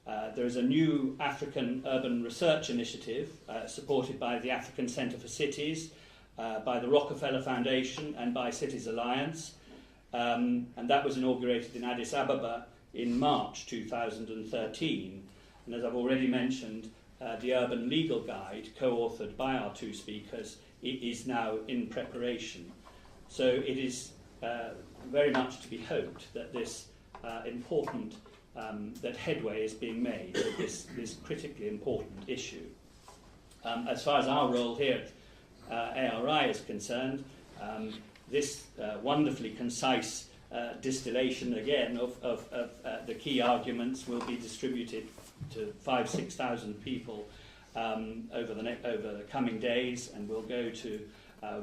Speaker 1: There is a new African urban research initiative supported by the African Centre for Cities, by the Rockefeller Foundation and by Cities Alliance, and that was inaugurated in Addis Ababa in March 2013. And as I've already mentioned, the Urban Legal Guide, co-authored by our two speakers, is now in preparation. So it is very much to be hoped that this that headway is being made with this critically important issue. As far as our role here at ARI is concerned, this wonderfully concise distillation again of the key arguments will be distributed to 5,000-6,000 people over the coming days, and will go to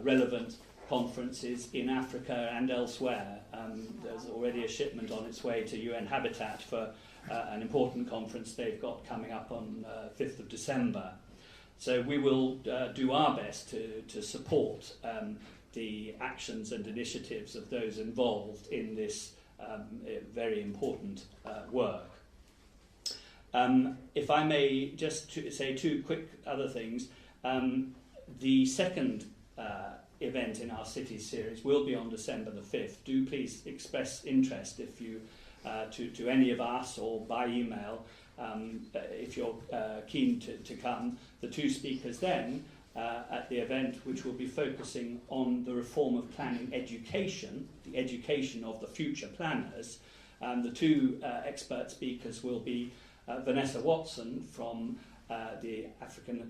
Speaker 1: relevant conferences in Africa and elsewhere. There's already a shipment on its way to UN Habitat for an important conference they've got coming up on 5th of December. So we will do our best to support the actions and initiatives of those involved in this very important work. If I may just say two quick other things. The second event in our Cities series will be on December the 5th. Do please express interest if you to any of us or by email if you're keen to come. The two speakers then at the event, which will be focusing on the reform of planning education, the education of the future planners. The two expert speakers will be Vanessa Watson from the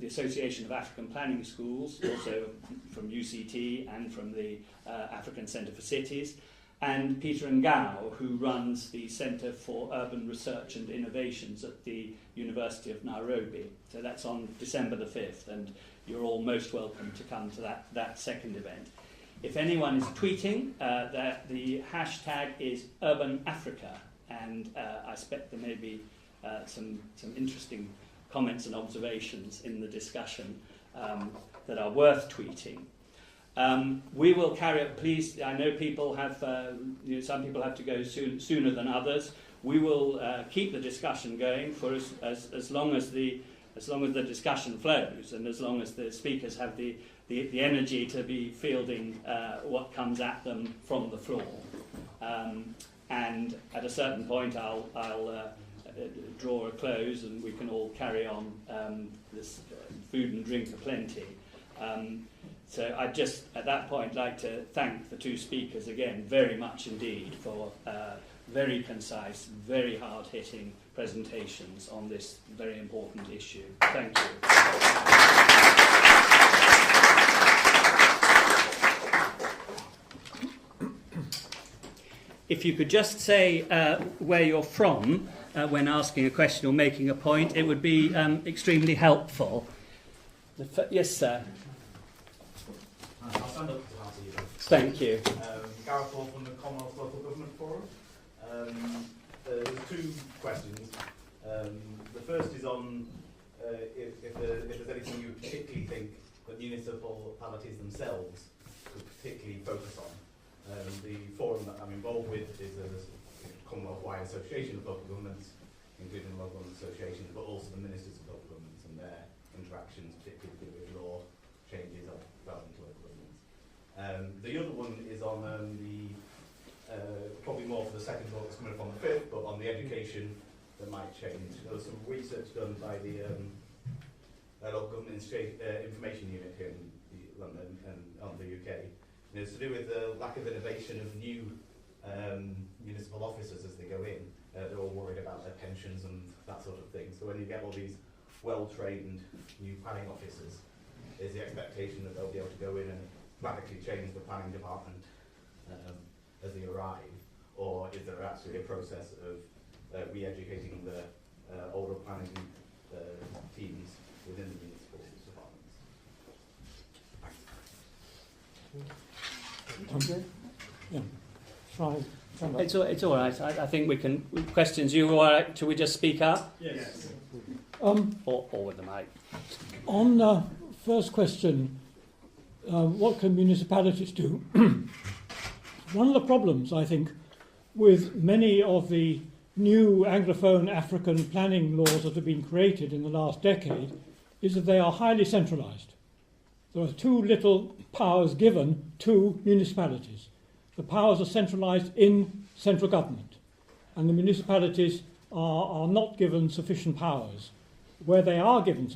Speaker 1: Association of African Planning Schools, also from UCT and from the African Centre for Cities, and Peter Ngao, who runs the Centre for Urban Research and Innovations at the University of Nairobi. So that's on December the 5th, and you're all most welcome to come to that second event. If anyone is tweeting, the hashtag is Urban Africa, and I expect there may be some interesting comments and observations in the discussion that are worth tweeting. We will carry it. Please, I know people have. Some people have to go sooner than others. We will keep the discussion going for as long as the discussion flows, and as long as the speakers have the energy to be fielding what comes at them from the floor. And at a certain point, I'll draw a close, and we can all carry on this food and drink aplenty. So I'd just, at that point, like to thank the two speakers again very much indeed for very concise, very hard-hitting presentations on this very important issue. Thank you. If you could just say where you're from when asking a question or making a point, it would be extremely helpful. Yes, sir.
Speaker 5: I'll stand up to answer you.
Speaker 1: Thank you.
Speaker 5: Gareth Hall from the Commonwealth Local Government Forum. There's two questions. The first is on if there's anything you particularly think that municipalities themselves could particularly focus on. The forum that I'm involved with is a Commonwealth-wide association of local governments, including local government associations, but also the ministers of local governments and their interactions, particularly with law changes relevant to local governments. The other one is on probably more for the second talk that's coming up on the 5th, but on the education that might change. There was some research done by the local government information unit here in London and on the UK. And it's to do with the lack of innovation of new municipal officers as they go in. They're all worried about their pensions and that sort of thing. So when you get all these well-trained new planning officers, is the expectation that they'll be able to go in and radically change the planning department as they arrive, or is there actually a process of re-educating the older planning teams within the municipal departments?
Speaker 3: Okay. Yeah. Try.
Speaker 1: It's all right. I think we can. Questions? You all right? Shall we just speak up?
Speaker 2: Yes.
Speaker 1: or with the mic.
Speaker 3: On the first question, what can municipalities do? One of the problems, I think, with many of the new Anglophone African planning laws that have been created in the last decade is that they are highly centralised. There are too little powers given to municipalities. The powers are centralised in central government, and the municipalities are not given sufficient powers. Where they are given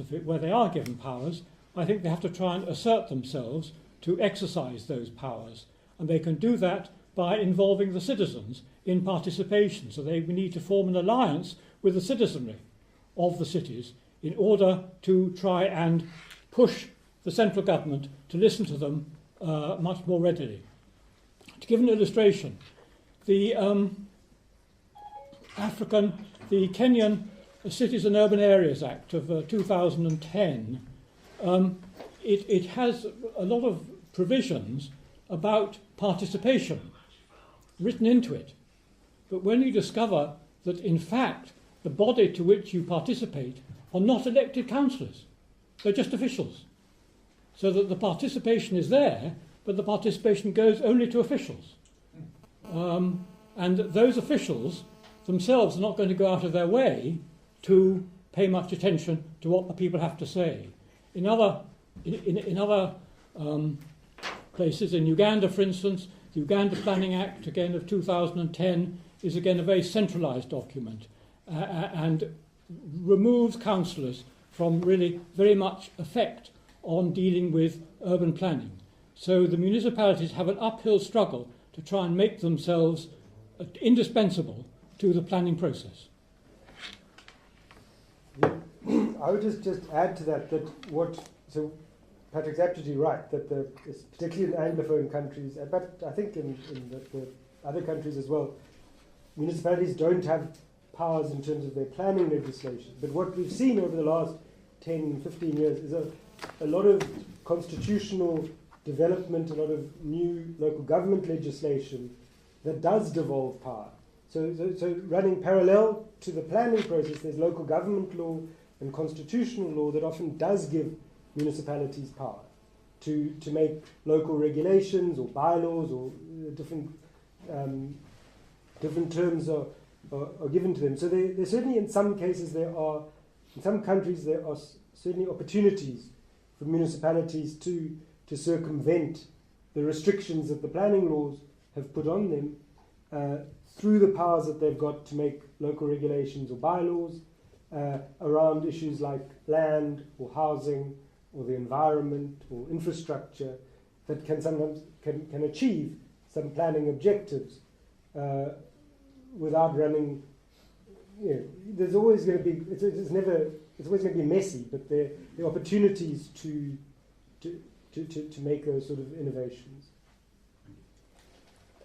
Speaker 3: powers, I think they have to try and assert themselves to exercise those powers, and they can do that by involving the citizens in participation. So we need to form an alliance with the citizenry of the cities in order to try and push the central government to listen to them much more readily. To give an illustration, the Kenyan Cities and Urban Areas Act of 2010, it has a lot of provisions about participation written into it. But when you discover that, in fact, the body to which you participate are not elected councillors, they're just officials. So that the participation is there, but the participation goes only to officials. And those officials themselves are not going to go out of their way to pay much attention to what the people have to say. In other places, in Uganda, for instance, the Uganda Planning Act, again of 2010, is again a very centralised document and removes councillors from really very much effect on dealing with urban planning. So the municipalities have an uphill struggle to try and make themselves indispensable to the planning process.
Speaker 4: I would just add to that so Patrick's absolutely right, that particularly in Anglophone countries, but I think in the other countries as well, municipalities don't have powers in terms of their planning legislation. But what we've seen over the last 10, 15 years is a lot of constitutional development, a lot of new local government legislation that does devolve power. So running parallel to the planning process, there's local government law and constitutional law that often does give municipalities power to make local regulations or bylaws or different terms are given to them. So there certainly in some cases in some countries there are certainly opportunities for municipalities to circumvent the restrictions that the planning laws have put on them through the powers that they've got to make local regulations or bylaws around issues like land or housing or the environment or infrastructure that can sometimes can achieve some planning objectives without running. There's always going to be it's always going to be messy, but there are opportunities to make those sort of innovations.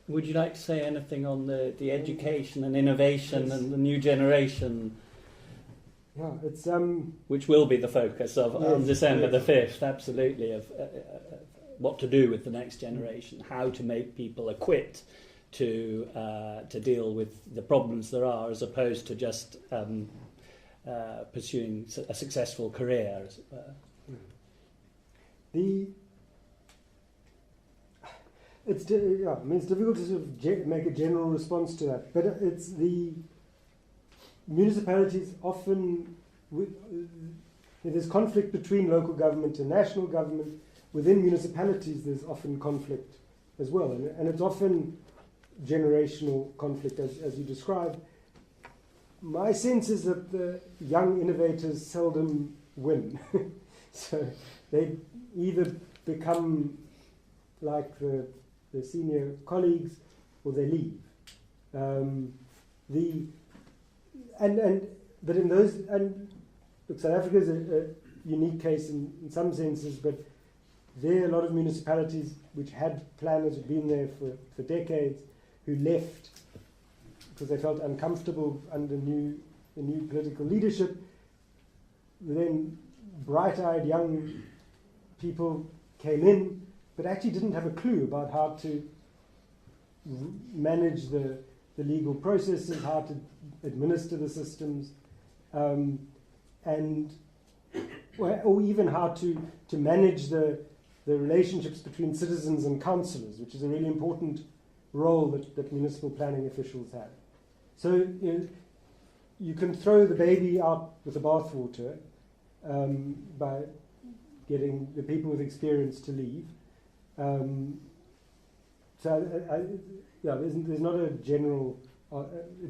Speaker 1: Would you like to say anything on the education and innovation
Speaker 4: Yes.
Speaker 1: and the new generation?
Speaker 4: Yeah, it's
Speaker 1: which will be the focus of on December the 5th, absolutely, of what to do with the next generation, how to make people equipped to deal with the problems there are, as opposed to just pursuing a successful career, as it were.
Speaker 4: It's difficult to sort of make a general response to that, but it's the municipalities often, there's conflict between local government and national government. Within municipalities there's often conflict as well, and it's often generational conflict as you described. My sense is that the young innovators seldom win. So they either become like the senior colleagues or they leave. But in those, and look, South Africa is a unique case in some senses, but there are a lot of municipalities which had planners who'd been there for decades who left because they felt uncomfortable under the new political leadership. Then bright-eyed young people came in, but actually didn't have a clue about how to manage the the legal processes, how to administer the systems. And and or even how to manage the relationships between citizens and councillors, which is a really important role that municipal planning officials have. So you can throw the baby out with the bathwater by getting the people with experience to leave. There's not a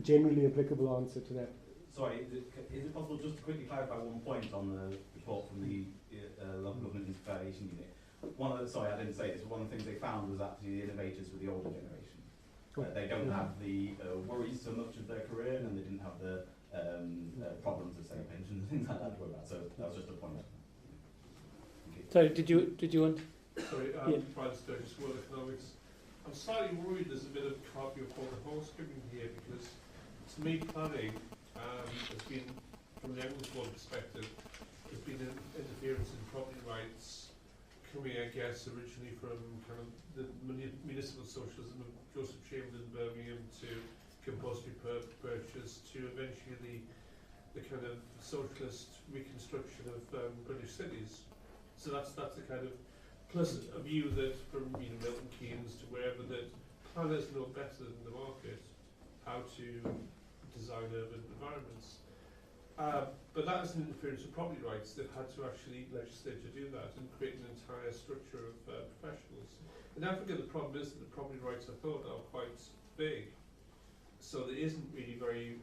Speaker 4: generally applicable answer to that.
Speaker 5: Sorry, is it possible just to quickly clarify one point on the report from the Local Government Inspiration Unit? Sorry, I didn't say this, but one of the things they found was actually the innovators were the older generation. They don't have the worries so much of their career, and they didn't have the problems of, say, pensions and things like that to worry about. So that was just a point.
Speaker 1: So did you want?
Speaker 2: Sorry, I'm Brian Sturgis, World Economics. I'm slightly worried there's a bit of cart before the horse coming here, because to me planning has been, from the English perspective, there's been an interference in property rights coming, I guess, originally from kind of the municipal socialism of Joseph Chamberlain in Birmingham to compulsory purchase to eventually the kind of socialist reconstruction of British cities. So that's the kind of, plus a view that from Milton Keynes to wherever, that planners know better than the market how to design urban environments. But that is an interference with property rights. They've had to actually legislate to do that and create an entire structure of professionals. In Africa, the problem is that the property rights, I thought, are quite big. So there isn't really very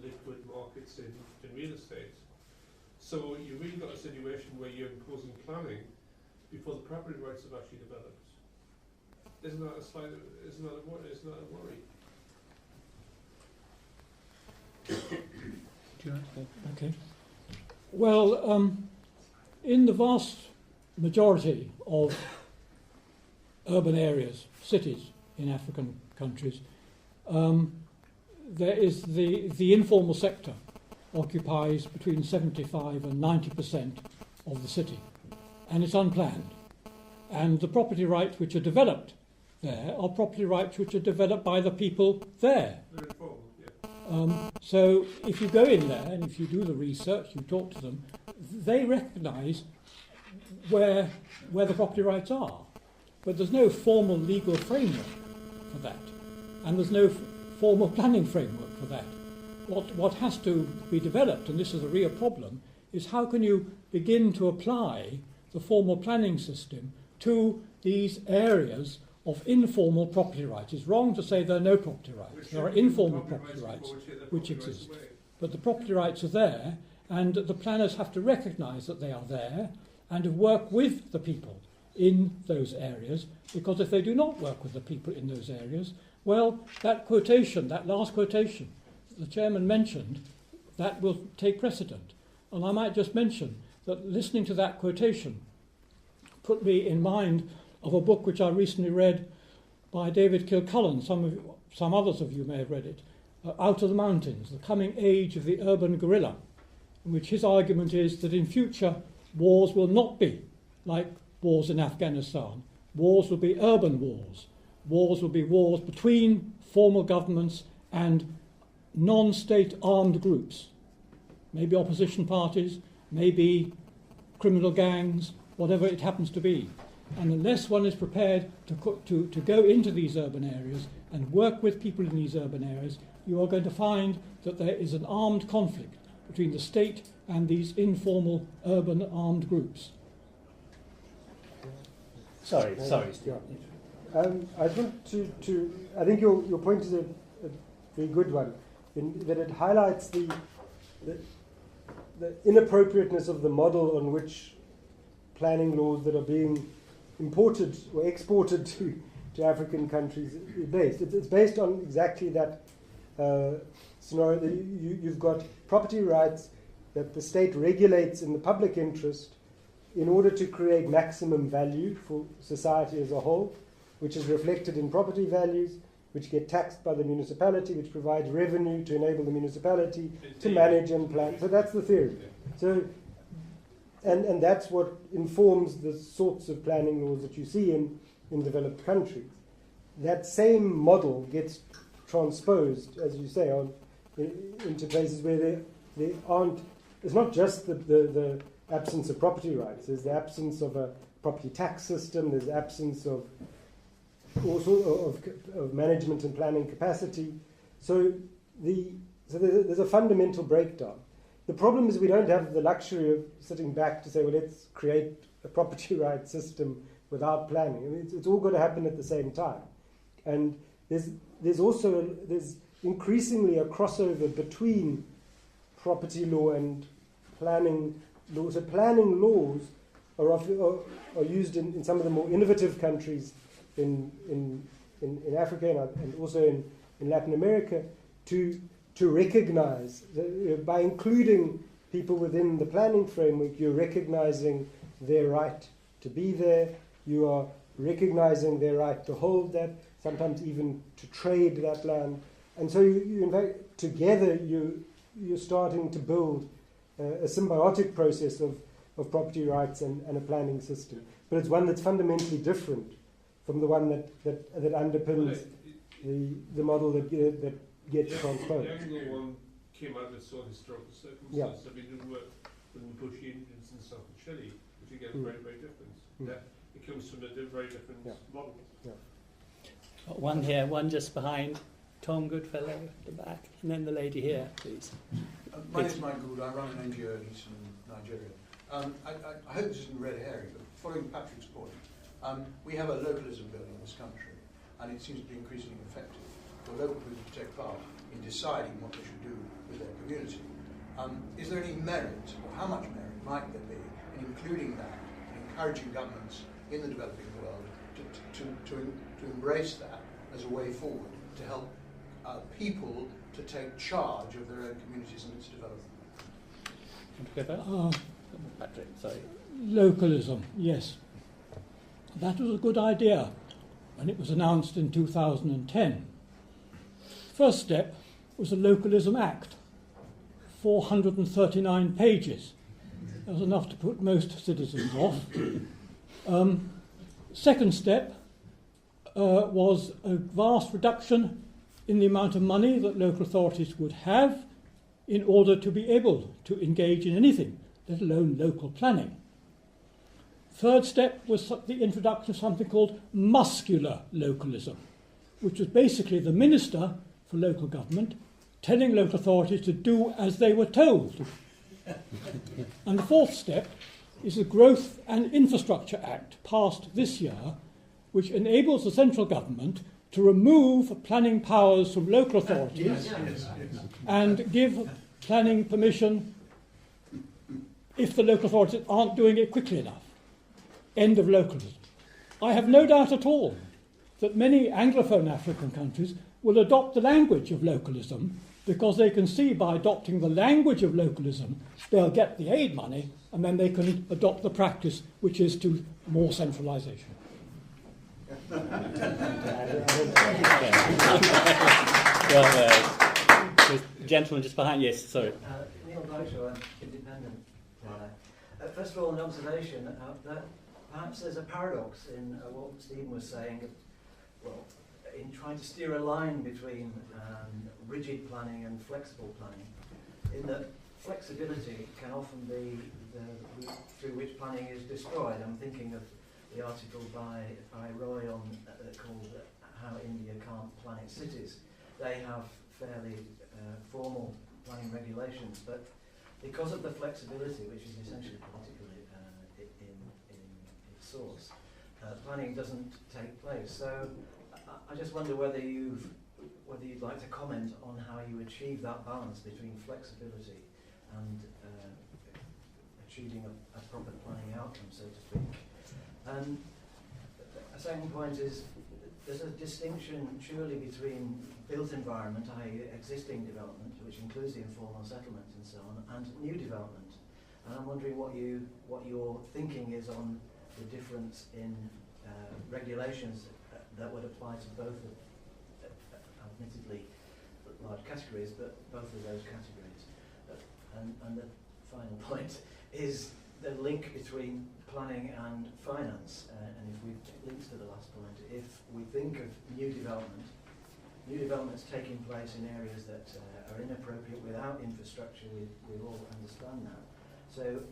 Speaker 2: liquid markets in real estate. So you really got a situation where you're imposing planning before the property rights have actually developed. Isn't that a worry?
Speaker 3: Okay. Well, in the vast majority of urban areas, cities in African countries, there is the informal sector occupies between 75 and 90% of the city, and it's unplanned. And the property rights which are developed there are property rights which are developed by the people there.
Speaker 2: They're informal, yeah.
Speaker 3: So if you go in there and if you do the research, you talk to them, they recognise where the property rights are. But there's no formal legal framework for that. And there's no formal planning framework for that. What has to be developed, and this is a real problem, is how can you begin to apply the formal planning system to these areas of informal property rights. It's wrong to say there are no property rights. There are informal property rights which exist. But the property rights are there, and the planners have to recognise that they are there and to work with the people in those areas, because if they do not work with the people in those areas, well, that last quotation the chairman mentioned, that will take precedent. And I might just mention that listening to that quotation put me in mind of a book which I recently read by David Kilcullen. Some others of you may have read it, Out of the Mountains, The Coming Age of the Urban Guerrilla, in which his argument is that in future wars will not be like wars in Afghanistan. Wars will be urban wars. Wars will be wars between formal governments and non-state armed groups, maybe opposition parties, maybe criminal gangs, whatever it happens to be. And unless one is prepared to go into these urban areas and work with people in these urban areas, you are going to find that there is an armed conflict between the state and these informal urban armed groups.
Speaker 1: Sorry.
Speaker 4: I just want to I think your point is a very good one, in that it highlights the inappropriateness of the model on which planning laws that are being imported or exported to African countries is based. It's based on exactly that scenario. You've got property rights that the state regulates in the public interest in order to create maximum value for society as a whole, which is reflected in property values, which get taxed by the municipality, which provides revenue to enable the municipality to manage and plan. So that's the theory. So, and that's what informs the sorts of planning laws that you see in developed countries. That same model gets transposed, as you say, into places where there aren't it's not just the absence of property rights. There's the absence of a property tax system. There's the absence of also of management and planning capacity. So there's a fundamental breakdown. The problem is we don't have the luxury of sitting back to say, well, let's create a property rights system without planning. I mean, it's all got to happen at the same time. And there's also increasingly a crossover between property law and planning law. So planning laws are used in some of the more innovative countries in Africa and also in Latin America to recognize, by including people within the planning framework, you're recognizing their right to be there, you are recognizing their right to hold that, sometimes even to trade that land. And so you in fact, together you're starting to build a symbiotic process of property rights and a planning system. But it's one that's fundamentally different from the one that underpins the model that gets transposed.
Speaker 2: The Anglo one came out with sort of historical circumstances.
Speaker 4: Yeah.
Speaker 2: So we did work with the Bush Indians in southern Chile, which again very, very different. That it comes from a very different model.
Speaker 4: Yeah.
Speaker 1: One here, one just behind. Tom Goodfellow at the back, and then the lady here, please.
Speaker 6: My name is Mike Gould. I run an NGO in eastern Nigeria. I hope this isn't red herring, but following Patrick's point, we have a localism bill in this country, and it seems to be increasingly effective for local people to take part in deciding what they should do with their community. Is there any merit, or how much merit might there be, in including that, and encouraging governments in the developing world to embrace that as a way forward to help people to take charge of their own communities and its development?
Speaker 1: Patrick, sorry.
Speaker 3: Localism, yes. That was a good idea when it was announced in 2010. First step was the Localism Act, 439 pages. That was enough to put most citizens off. Second step was a vast reduction in the amount of money that local authorities would have in order to be able to engage in anything, let alone local planning. Third step was the introduction of something called muscular localism, which was basically the minister for local government telling local authorities to do as they were told. And the fourth step is the Growth and Infrastructure Act, passed this year, which enables the central government to remove planning powers from local authorities and give planning permission if the local authorities aren't doing it quickly enough. End of localism. I have no doubt at all that many Anglophone African countries will adopt the language of localism because they can see by adopting the language of localism they'll get the aid money and then they can adopt the practice, which is to more centralisation.
Speaker 1: Well, the gentleman just behind, yes, sorry.
Speaker 7: Neil Blackshaw, I'm independent planner. First of all, an observation that perhaps there's a paradox in what Stephen was saying, well, in trying to steer a line between rigid planning and flexible planning, in that flexibility can often be the route through which planning is destroyed. I'm thinking of the article by Roy on called How India Can't Plan Its Cities. They have fairly formal planning regulations, but because of the flexibility, which is essentially political in its source, planning doesn't take place. So I just wonder whether you'd like to comment on how you achieve that balance between flexibility and achieving a proper planning outcome, so to speak. And a second point is there's a distinction surely between built environment, i.e. existing development, which includes the informal settlement and so on, and new development. And I'm wondering what your thinking is on the difference in regulations that would apply to both of, admittedly, large categories, but both of those categories. And the final point is the link between planning and finance. And if we links to the last point, if we think of new development new developments taking place in areas that are inappropriate without infrastructure. We all understand that. So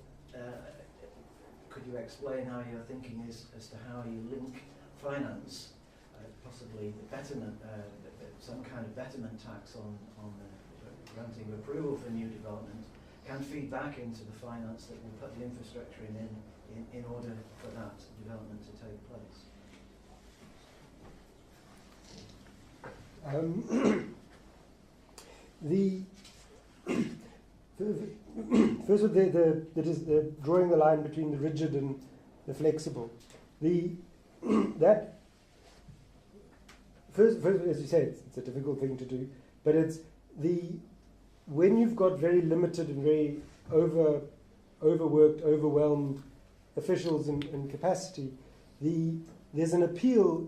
Speaker 7: could you explain how your thinking is as to how you link finance, possibly the betterment, some kind of betterment tax on granting approval for new development, can feed back into the finance that will put the infrastructure in order for that development to take place?
Speaker 4: First of the drawing the line between the rigid and the flexible. That first, as you say, it's a difficult thing to do, but it's when you've got very limited and very overworked, overwhelmed officials in capacity, there's an appeal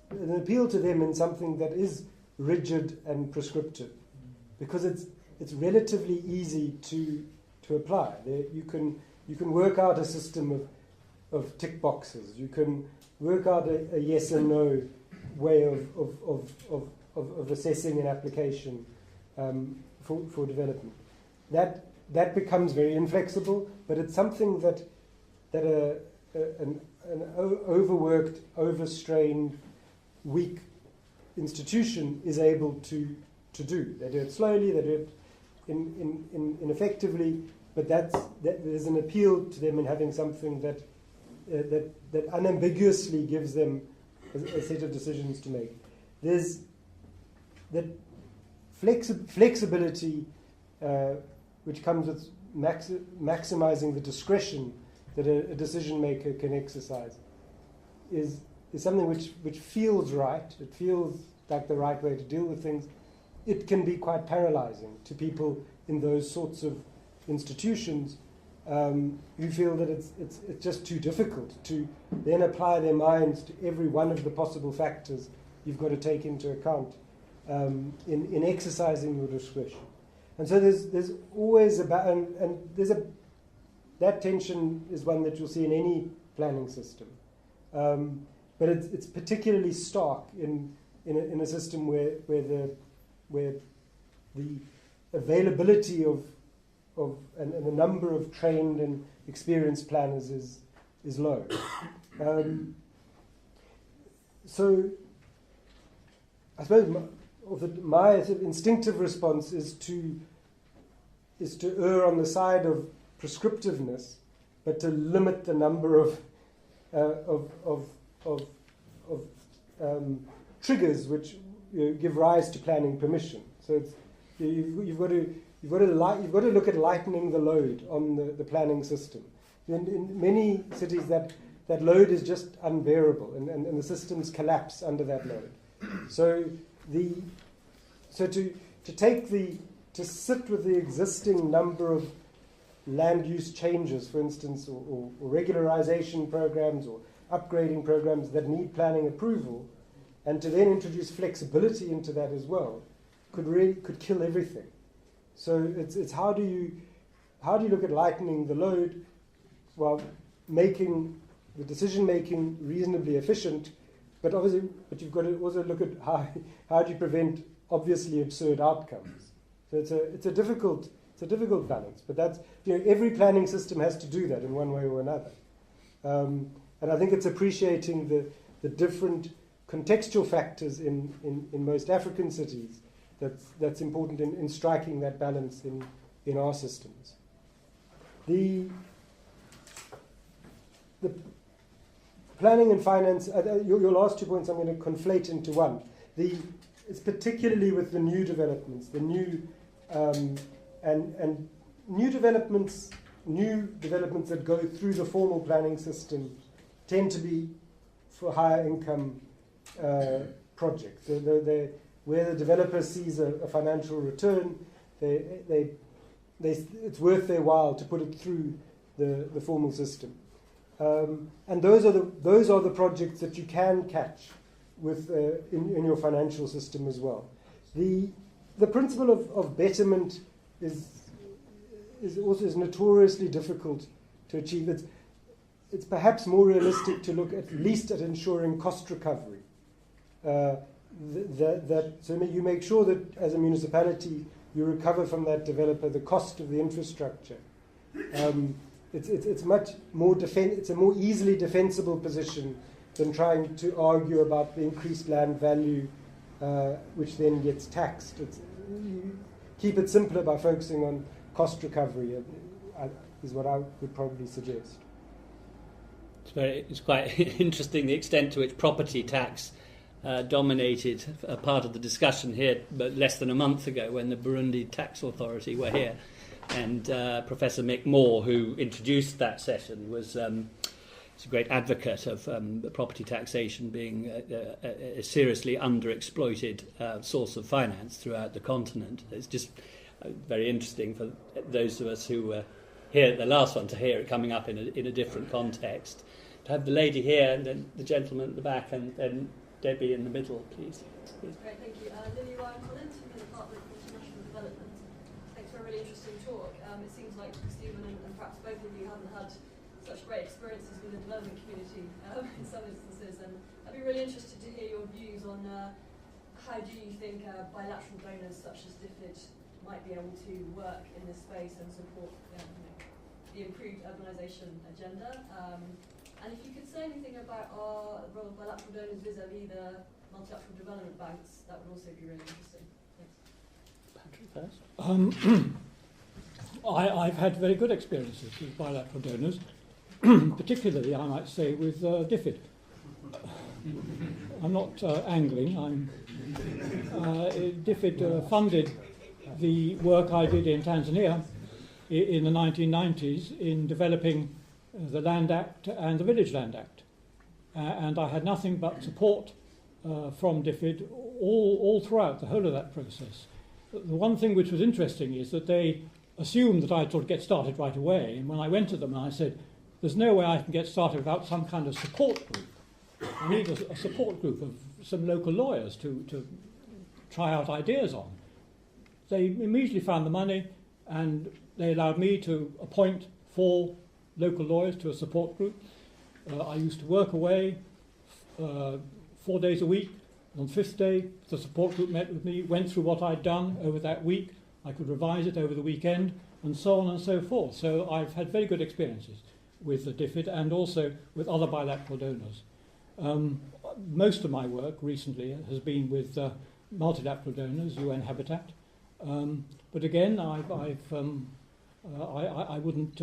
Speaker 4: to them in something that is rigid and prescriptive, because it's relatively easy to apply. You can work out a system of tick boxes. You can work out a yes and no way of assessing an application for development. That becomes very inflexible, but it's something that an overworked, overstrained, weak institution is able to do. They do it slowly, they do it ineffectively, but there's an appeal to them in having something that unambiguously gives them a set of decisions to make. There's that flexibility which comes with maximizing the discretion that a decision maker can exercise is something which feels right. It feels like the right way to deal with things. It can be quite paralyzing to people in those sorts of institutions who feel that it's just too difficult to then apply their minds to every one of the possible factors you've got to take into account in exercising your discretion. And so there's always that tension is one that you'll see in any planning system, but it's particularly stark in a system where the availability of and the number of trained and experienced planners is low. So I suppose my sort of instinctive response is to err on the side of prescriptiveness, but to limit the number of triggers which give rise to planning permission. So you've got to look at lightening the load on the planning system. In many cities, that load is just unbearable, and the systems collapse under that load. So to sit with the existing number of land use changes, for instance, or regularization programs or upgrading programs that need planning approval, and to then introduce flexibility into that as well, could kill everything. So it's how do you look at lightening the load while making the decision making reasonably efficient, but you've got to also look at how do you prevent obviously absurd outcomes. So it's a difficult balance, but that's every planning system has to do that in one way or another, and I think it's appreciating the different contextual factors in most African cities that's important in striking that balance in our systems. The planning and finance, your last 2 points I'm going to conflate into one. It's particularly with the new developments, and new developments that go through the formal planning system tend to be for higher income projects. So where the developer sees a financial return, it's worth their while to put it through the formal system. And those are the projects that you can catch with in your financial system as well. The principle of betterment is notoriously difficult to achieve. It's perhaps more realistic to look at least at ensuring cost recovery. so you make sure that as a municipality you recover from that developer the cost of the infrastructure. It's much more it's a more easily defensible position than trying to argue about the increased land value, which then gets taxed. Keep it simpler by focusing on cost recovery, is what I would probably suggest.
Speaker 1: It's quite interesting the extent to which property tax dominated a part of the discussion here, but less than a month ago when the Burundi Tax Authority were here. And Professor Mick Moore, who introduced that session, was a great advocate of property taxation being a seriously underexploited source of finance throughout the continent. It's just very interesting for those of us who were here at the last one to hear it coming up in a different context. To have the lady here and then the gentleman at the back and then Debbie in the middle, please.
Speaker 8: Great, thank you. Lily Ryan-Collins from the Department for International Development. Thanks for a really interesting talk. It seems like Stephen and perhaps both of you haven't had such great experiences with the development community in some instances, and I'd be really interested to hear your views on how do you think bilateral donors such as DFID might be able to work in this space and support the improved urbanisation agenda. And if you could say anything about our role of bilateral donors vis-à-vis the multilateral development banks, that would also be really interesting. Thanks.
Speaker 1: Patrick first.
Speaker 3: I've had very good experiences with bilateral donors, particularly, I might say, with DFID. I'm not angling. DFID funded the work I did in Tanzania in the 1990s in developing the Land Act and the Village Land Act. And I had nothing but support from DFID all throughout the whole of that process. The one thing which was interesting is that they assumed that I'd sort of get started right away. And when I went to them, I said, there's no way I can get started without some kind of support group. I need a support group of some local lawyers to try out ideas on. They immediately found the money, and they allowed me to appoint 4 local lawyers to a support group. I used to work away 4 days a week. On the 5th day, the support group met with me, went through what I'd done over that week. I could revise it over the weekend, and so on and so forth. So I've had very good experiences with the DFID and also with other bilateral donors. Most of my work recently has been with multilateral donors, UN Habitat. But again, I wouldn't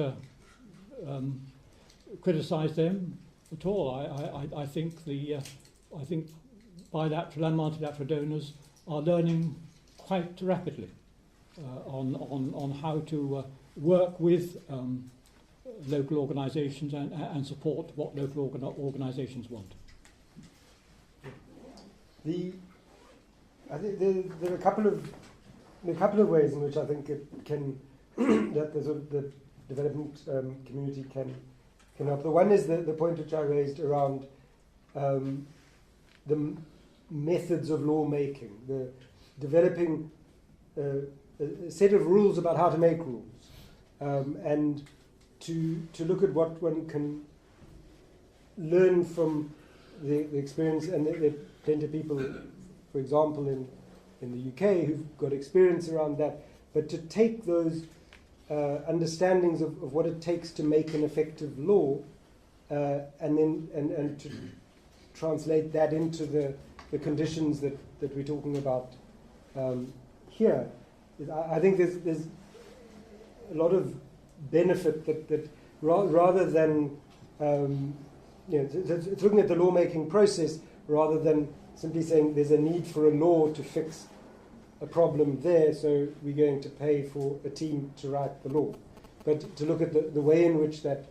Speaker 3: criticise them at all. I think bilateral and multilateral donors are learning quite rapidly on how to work with local organisations and support what local organisations want.
Speaker 4: I think there are a couple of ways in which I think it can that the development community can help. The one is the point which I raised around the methods of lawmaking, the developing a set of rules about how to make rules, and to look at what one can learn from the experience. And there are plenty of people, for example, in the UK who've got experience around that, but to take those understandings of what it takes to make an effective law and to translate that into the conditions that we're talking about here. I think there's a lot of benefit that rather than it's looking at the lawmaking process rather than simply saying there's a need for a law to fix a problem there, so we're going to pay for a team to write the law. But to look at the way in which that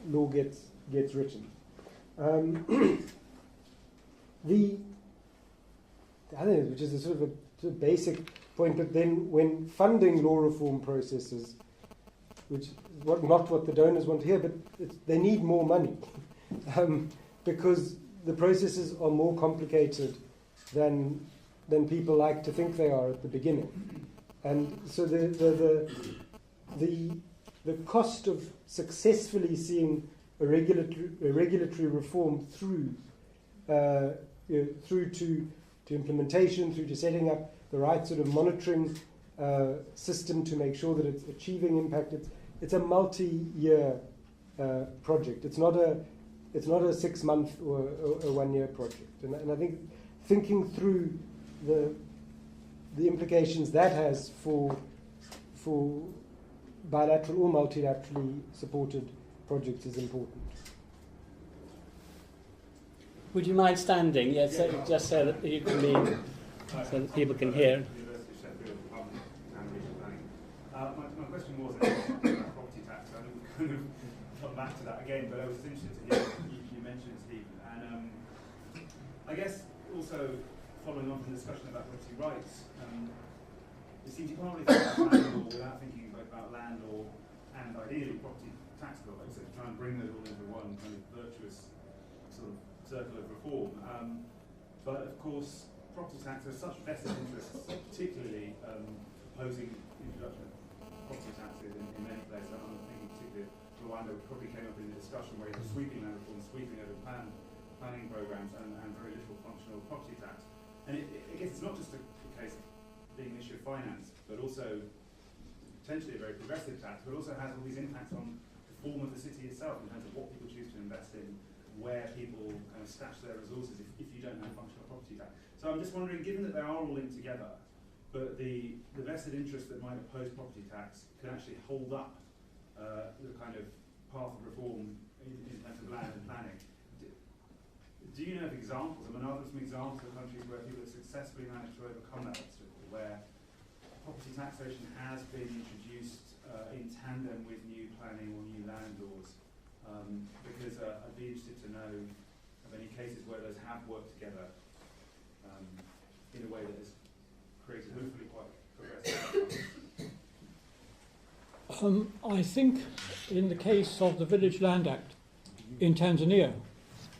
Speaker 4: law gets written. The other, which is a sort of a basic point, but then when funding law reform processes, which is not what the donors want to hear, but they need more money because the processes are more complicated than people like to think they are at the beginning, and so the cost of successfully seeing a regulatory reform through to implementation, through to setting up the right sort of monitoring system to make sure that it's achieving impact. It's a multi-year project. It's not a 6-month or a 1-year project. And I think thinking through the implications that has for bilateral or multilaterally supported projects is important.
Speaker 1: Would you mind standing? Yes, just so that you can be, so that people can hear.
Speaker 9: My question was about property tax. I will kind of come back to that again, but I was interested to hear you mentioned it, Stephen. And I guess also following on from the discussion about property rights, it seems you can't really think about land law without thinking about land law and ideally property tax law, so to try and bring those all into one kind of virtuous sort of circle of reform. But of course, property tax has such vested interests, particularly opposing the introduction of property taxes in many places. I'm thinking particularly Rwanda, which probably came up in the discussion where you have sweeping land reform, sweeping over planning programs, and very little functional property tax. And I guess it's not just a case of being an issue of finance, but also potentially a very progressive tax, but also has all these impacts on the form of the city itself in terms of what people choose to invest in, where people kind of stash their resources if you don't have functional property tax. So I'm just wondering, given that they are all linked together, but the vested interest that might oppose property tax can actually hold up the kind of path of reform in terms of land and planning. Do you know of examples? I mean, are there some examples of countries where people have successfully managed to overcome that obstacle, where property taxation has been introduced in tandem with new planning or new land laws? Because I'd be interested to know of any cases where those have worked together in a way that has created hopefully quite progressive.
Speaker 3: I think in the case of the Village Land Act in Tanzania,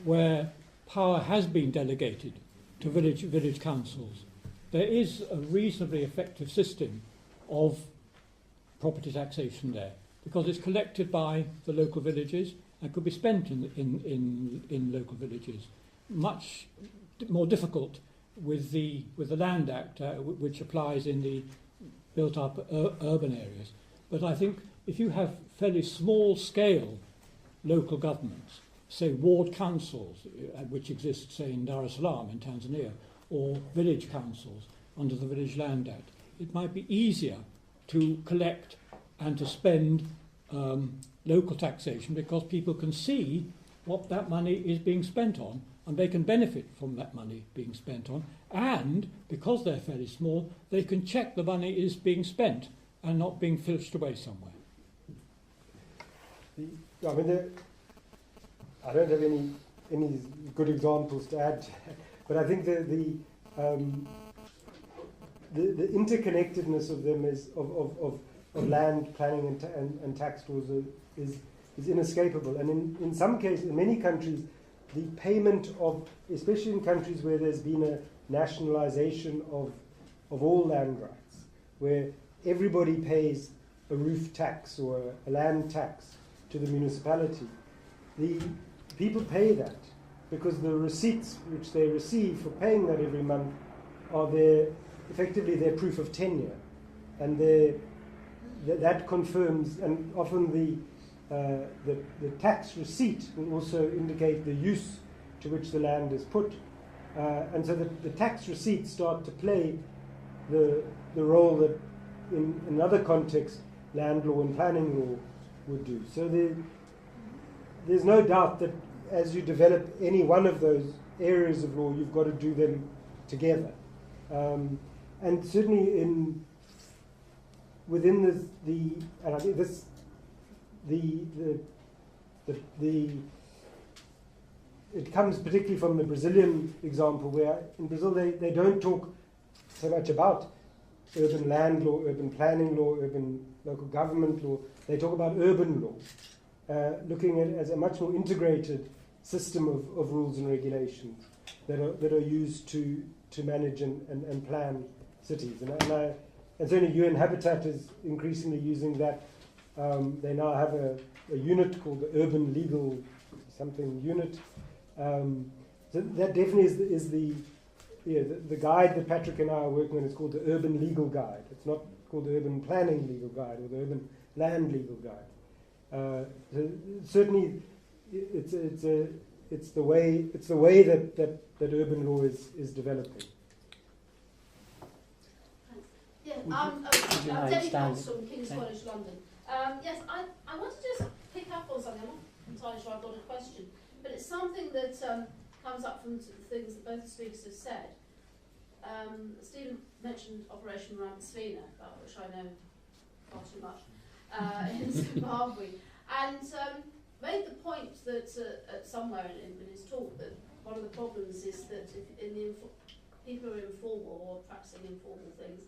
Speaker 3: where power has been delegated to village councils, there is a reasonably effective system of property taxation there, because it's collected by the local villages and could be spent in local villages. Much more difficult with the Land Act, which applies in the built-up urban areas. But I think if you have fairly small-scale local governments, say ward councils, which exist, say, in Dar es Salaam in Tanzania, or village councils under the Village Land Act, it might be easier to collect and to spend local taxation, because people can see what that money is being spent on, and they can benefit from that money being spent on, and because they're fairly small, they can check the money is being spent and not being filched away somewhere.
Speaker 4: I mean, I don't have any good examples to add, but I think the interconnectedness of them is of land planning and tax laws is inescapable. And in some cases, in many countries, the payment of, especially in countries where there's been a nationalization of all land rights, where everybody pays a roof tax or a land tax to the municipality, the people pay that because the receipts which they receive for paying that every month are effectively their proof of tenure, and that confirms, and often the tax receipt will also indicate the use to which the land is put, and so the tax receipts start to play the role that in another context land law and planning law would do. So there's no doubt that as you develop any one of those areas of law, you've got to do them together. And certainly within and I think this it comes particularly from the Brazilian example, where in Brazil they don't talk so much about urban land law, urban planning law, urban local government law. They talk about urban law, looking at it as a much more integrated system of rules and regulations that are used to manage and plan cities. And certainly UN Habitat is increasingly using that. They now have a unit called the Urban Legal something unit. So that definitely is the guide that Patrick and I are working on is called the Urban Legal Guide. It's not called the Urban Planning Legal Guide or the Urban Land Legal Guide. Certainly, it's the way that urban law is developing.
Speaker 10: Yeah, I'm Debbie Cox from King's College London. Yes, I want to just pick up on something. I'm not entirely sure I've got a question, but it's something that comes up from the things that both the speakers have said. Stephen mentioned Operation Ramsfina, about which I know far too much, in Zimbabwe, and made the point that somewhere in his talk that one of the problems is that if people are informal or practicing informal things,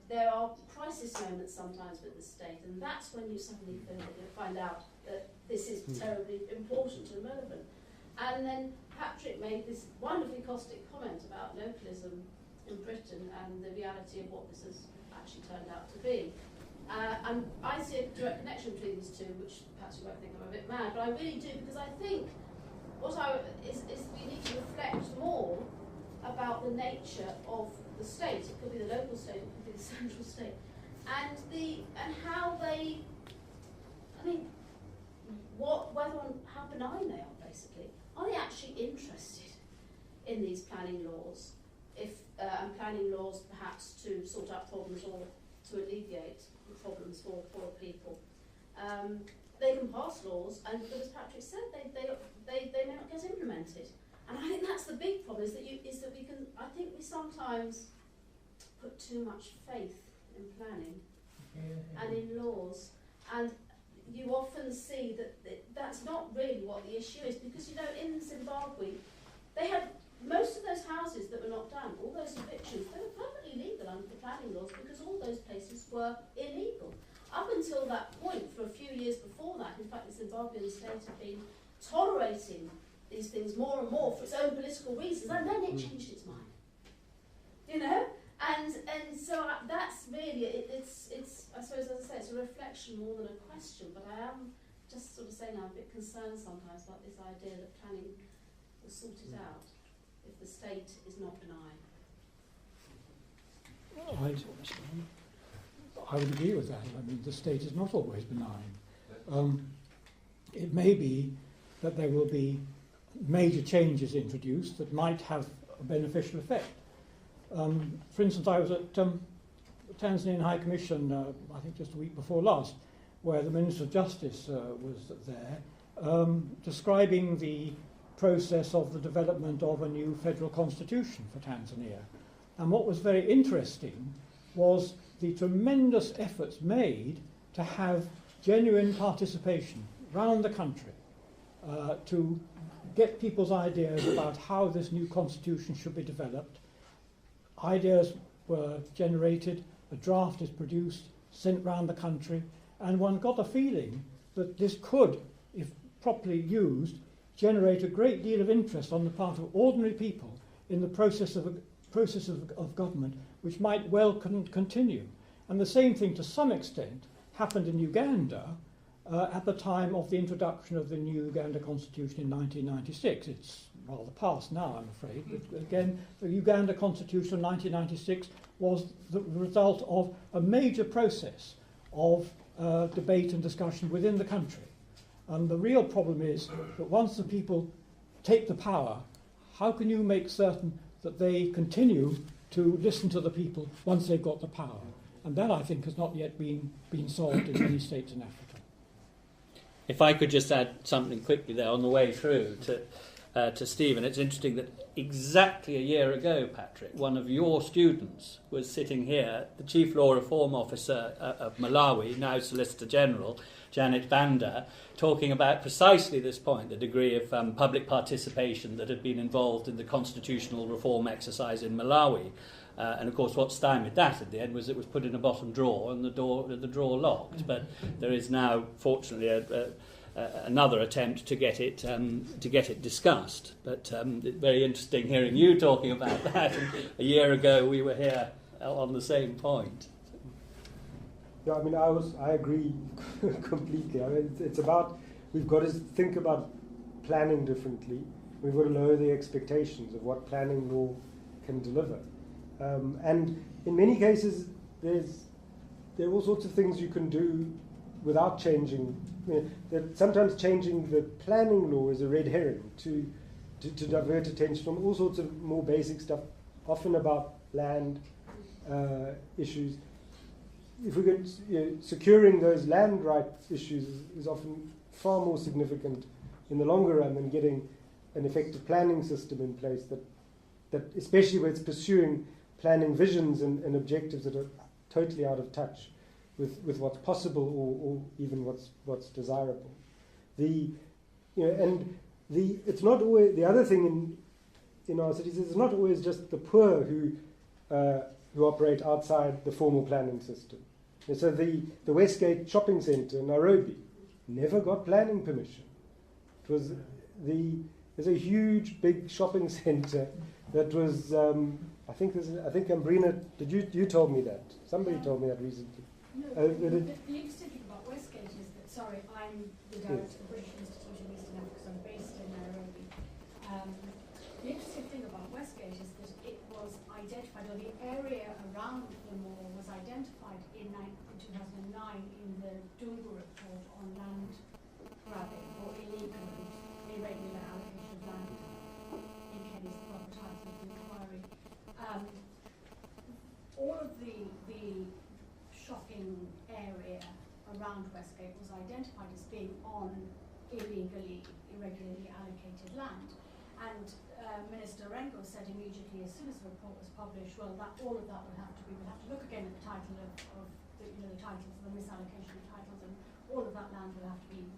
Speaker 10: there are crisis moments sometimes with the state, and that's when you suddenly find out that this is terribly important and relevant. And then Patrick made this wonderfully caustic comment about localism in Britain and the reality of what this has actually turned out to be. And I see a direct connection between these two, which perhaps you might think I'm a bit mad, but I really do, because I think is we need to reflect more about the nature of the state. It could be the local state, it could be the central state, and how they, I mean, how benign they are, basically. Are they actually interested in these planning laws? And planning laws perhaps to sort out problems or to alleviate the problems for poor people. They can pass laws, and as Patrick said, they may not get implemented. And I think that's the big problem, is that we can. I think we sometimes put too much faith in planning and in laws, and you often see that that's not really what the issue is, because in Zimbabwe they had most of those houses that were knocked down, all those evictions, they were perfectly legal under the planning laws, because all those places were illegal. Up until that point, for a few years before that, in fact, the Zimbabwean state had been tolerating these things more and more for its own political reasons, and then it changed its mind. And so that's really it's I suppose, as I say, it's a reflection more than a question. But I am just sort of saying I'm a bit concerned sometimes about this idea that planning will sort it out if the state is not benign.
Speaker 3: I would agree with that. I mean, the state is not always benign. It may be that there will be major changes introduced that might have a beneficial effect. For instance, I was at the Tanzanian High Commission, I think just a week before last, where the Minister of Justice was there, describing the process of the development of a new federal constitution for Tanzania. And what was very interesting was the tremendous efforts made to have genuine participation round the country to get people's ideas about how this new constitution should be developed. Ideas were generated, a draft is produced, sent round the country, and one got a feeling that this could, if properly used, generate a great deal of interest on the part of ordinary people in the process of government, which might well continue. And the same thing, to some extent, happened in Uganda at the time of the introduction of the new Uganda Constitution in 1996. It's rather past now, I'm afraid, but again, the Uganda Constitution of 1996 was the result of a major process of debate and discussion within the country. And the real problem is that once the people take the power, how can you make certain that they continue to listen to the people once they've got the power? And that, I think, has not yet been solved in many states in Africa.
Speaker 1: If I could just add something quickly there on the way through to Stephen. It's interesting that exactly a year ago, Patrick, one of your students was sitting here, the Chief Law Reform Officer of Malawi, now Solicitor General, Janet Banda, talking about precisely this point, the degree of public participation that had been involved in the constitutional reform exercise in Malawi. And of course, what stymied that at the end was it was put in a bottom drawer and the drawer locked. But there is now, fortunately, another attempt to get it discussed. But very interesting hearing you talking about that. And a year ago, we were here on the same point.
Speaker 4: Yeah, I mean, I agree completely. I mean, it's about, we've got to think about planning differently. We've got to lower the expectations of what planning law can deliver. And in many cases, there are all sorts of things you can do without changing. That sometimes changing the planning law is a red herring to divert attention from all sorts of more basic stuff, often about land issues. If we get securing those land rights issues is often far more significant in the longer run than getting an effective planning system in place that especially where it's pursuing planning visions and objectives that are totally out of touch with what's possible or even what's desirable. It's not always the other thing in our cities is it's not always just the poor who operate outside the formal planning system. And so the Westgate shopping centre in Nairobi never got planning permission. It was there's a huge big shopping centre that was I think Ambrina, you told me that. Somebody told me that recently.
Speaker 11: No, the interesting thing about Westgate is that, sorry, I'm the director of the British Institute of Eastern Africa, so I'm based in Nairobi. The interesting thing about Westgate is that it was identified, or the area around the mall was identified in 2009 in the Dunga report on land grabbing or illegal and irregular allocation of land. In Kenny's proper title of the inquiry. All of the shopping area around Westgate was identified as being on irregularly allocated land. And Minister Rengo said immediately as soon as the report was published, well, all of that we'll have to look again at the title of the titles, the misallocation of titles, and all of that land will have to be,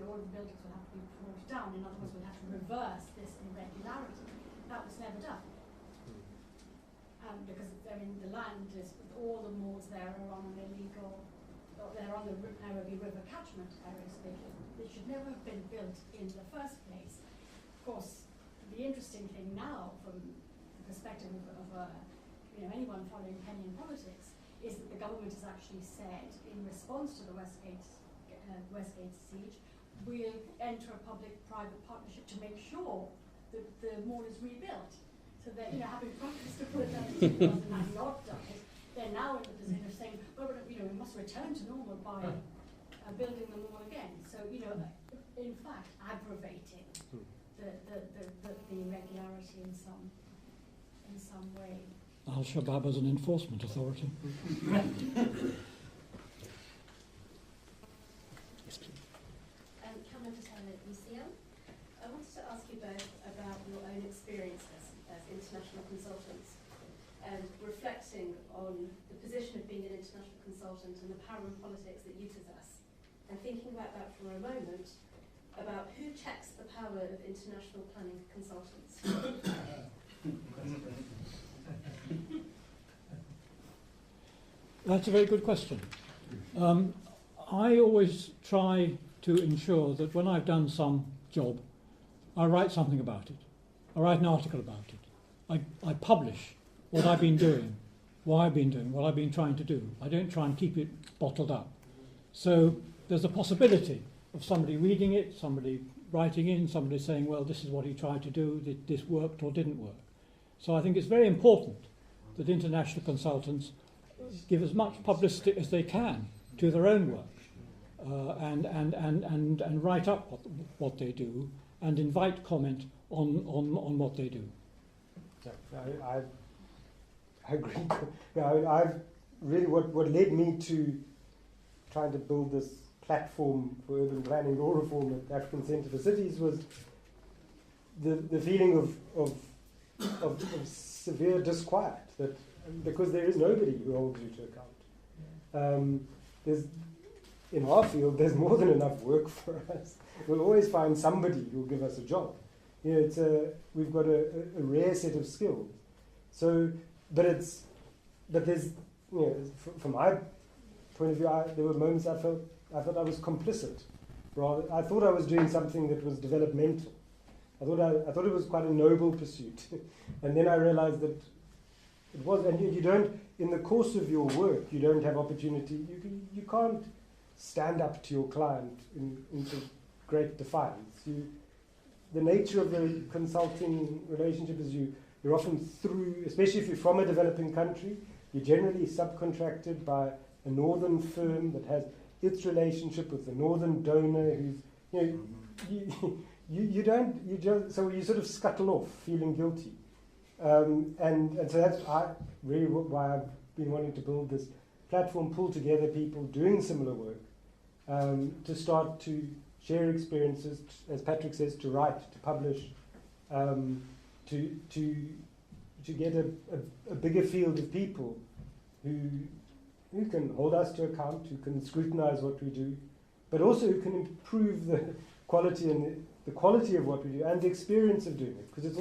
Speaker 11: all of the buildings will have to be brought down. In other words, we'll have to reverse this irregularity. That was never done. Because the land is, all the malls there are on an illegal, they're on the Nairobi River catchment area, so they should never have been built in the first place. Of course, the interesting thing now, from the perspective of anyone following Kenyan politics, is that the government has actually said, in response to the Westgate siege, we'll enter a public-private partnership to make sure that the mall is rebuilt. So that, having promised to put it down in 2009, not done it, they're now in the position of saying, well, we must return to normal by building the mall again. So, in fact, aggravating the irregularity in some way.
Speaker 3: Al-Shabaab as an enforcement authority.
Speaker 12: Cameron Patel at UCL. I wanted to ask you both about your own experiences as international consultants and reflecting on the position of being an international consultant and the power and politics that you possess, and thinking about that for a moment, about who checks the power of international planning consultants.
Speaker 3: That's a very good question. I always try to ensure that when I've done some job, I write something about it. I write an article about it. I publish what I've been doing, why I've been doing, what I've been trying to do. I don't try and keep it bottled up. So there's a possibility of somebody reading it, somebody writing in, somebody saying, well, this is what he tried to do, this worked or didn't work. So I think it's very important that international consultants give as much publicity as they can to their own work and write up what they do and invite comment on what they do.
Speaker 4: I agree. I've really what led me to trying to build this platform for urban planning law reform at African Centre for Cities was the feeling of severe disquiet that because there is nobody who holds you to account. In our field, there's more than enough work for us. We'll always find somebody who'll give us a job. We've got a rare set of skills. So, but there's, from my point of view, there were moments I thought I was complicit. Rather, I thought I was doing something that was developmental. I thought it was quite a noble pursuit, and then I realised that it was. And you don't, in the course of your work, you don't have opportunity. You can't stand up to your client into great defiance. the nature of the consulting relationship is you're often through, especially if you're from a developing country, you're generally subcontracted by a northern firm that has its relationship with the northern donor who's, so you sort of scuttle off feeling guilty. And so that's really why I've been wanting to build this platform, pull together people doing similar work, to start to share experiences, as Patrick says, to write, to publish, to get a bigger field of people who can hold us to account, who can scrutinize what we do, but also who can improve the quality and the quality of what we do and the experience of doing it. Because if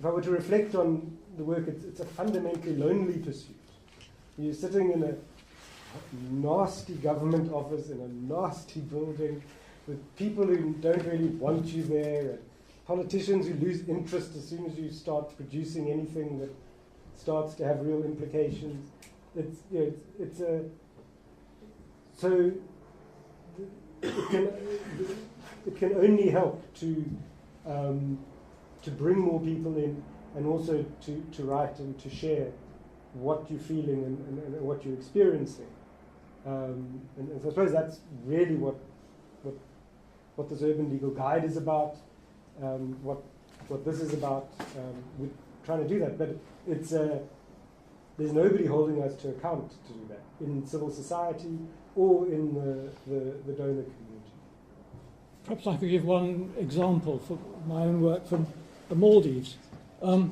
Speaker 4: I were to reflect on the work, it's a fundamentally lonely pursuit. You're sitting in a nasty government office in a nasty building with people who don't really want you there, and politicians who lose interest as soon as you start producing anything that starts to have real implications. So it can only help to bring more people in, and also to write and to share what you're feeling and what you're experiencing. And so I suppose that's really what this Urban Legal Guide is about, what this is about. We're trying to do that, but it's there's nobody holding us to account to do that in civil society or in the donor community.
Speaker 3: Perhaps I could give one example for my own work from the Maldives. I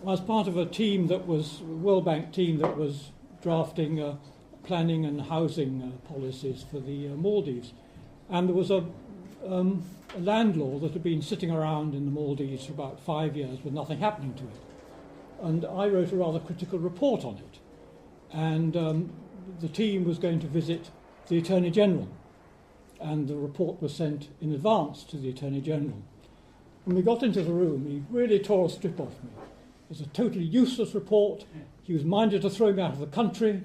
Speaker 3: was part of a team a World Bank team that was drafting planning and housing policies for the Maldives. And there was a landlord that had been sitting around in the Maldives for about 5 years with nothing happening to it. And I wrote a rather critical report on it. And the team was going to visit the Attorney General. And the report was sent in advance to the Attorney General. When we got into the room, he really tore a strip off me. It was a totally useless report. He was minded to throw me out of the country.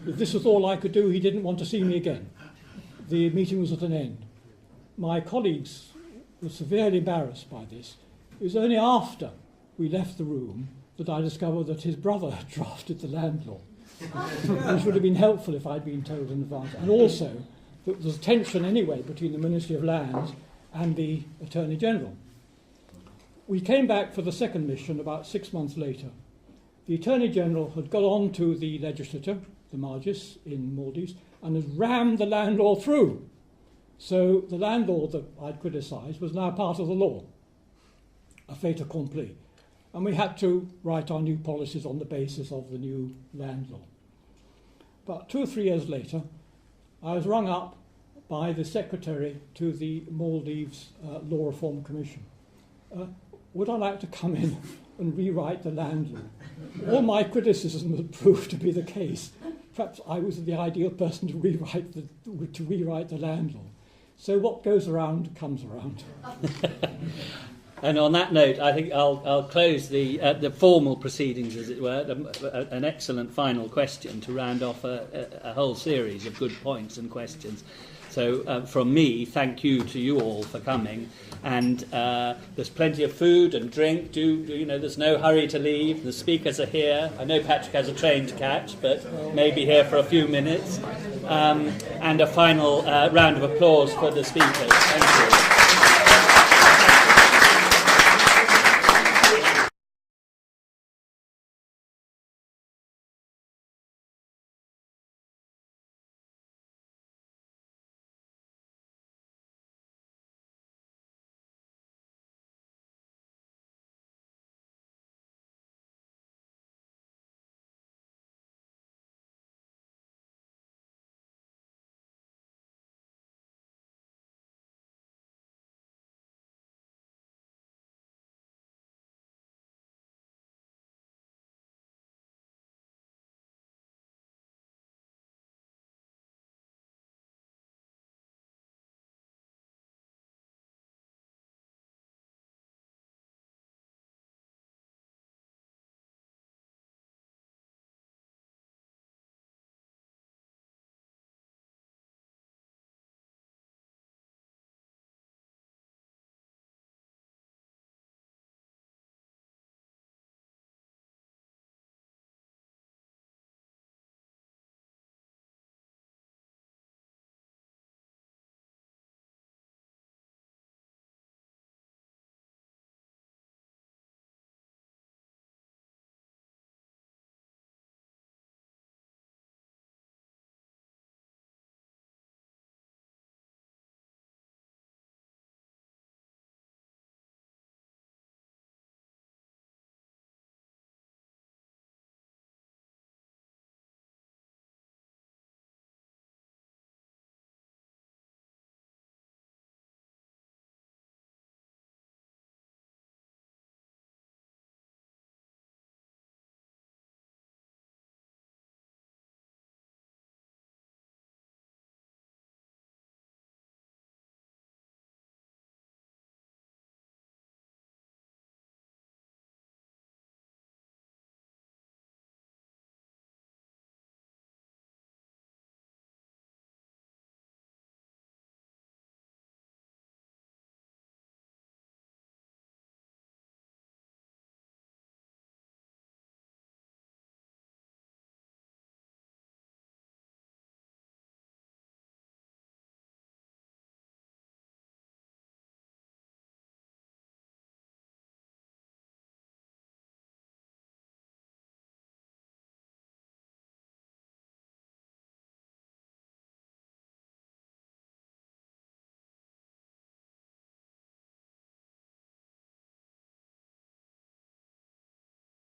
Speaker 3: If this was all I could do, he didn't want to see me again. The meeting was at an end. My colleagues were severely embarrassed by this. It was only after we left the room that I discovered that his brother had drafted the land law, which would have been helpful if I'd been told in advance. And also, that there was tension anyway between the Ministry of Lands and the Attorney General. We came back for the second mission about 6 months later. The Attorney General had got on to the legislature, the Majlis in Maldives, and had rammed the land law through. So the land law that I'd criticised was now part of the law, a fait accompli. And we had to write our new policies on the basis of the new land law. But 2 or 3 years later, I was rung up by the secretary to the Maldives Law Reform Commission. Would I like to come in and rewrite the land law? All my criticism had proved to be the case. Perhaps I was the ideal person to rewrite the land law. So what goes around comes around.
Speaker 1: And on that note, I think I'll close the formal proceedings, as it were. An excellent final question to round off a whole series of good points and questions. So from me, thank you to you all for coming. And there's plenty of food and drink. There's no hurry to leave. The speakers are here. I know Patrick has a train to catch, but maybe here for a few minutes. And a final round of applause for the speakers. Thank you.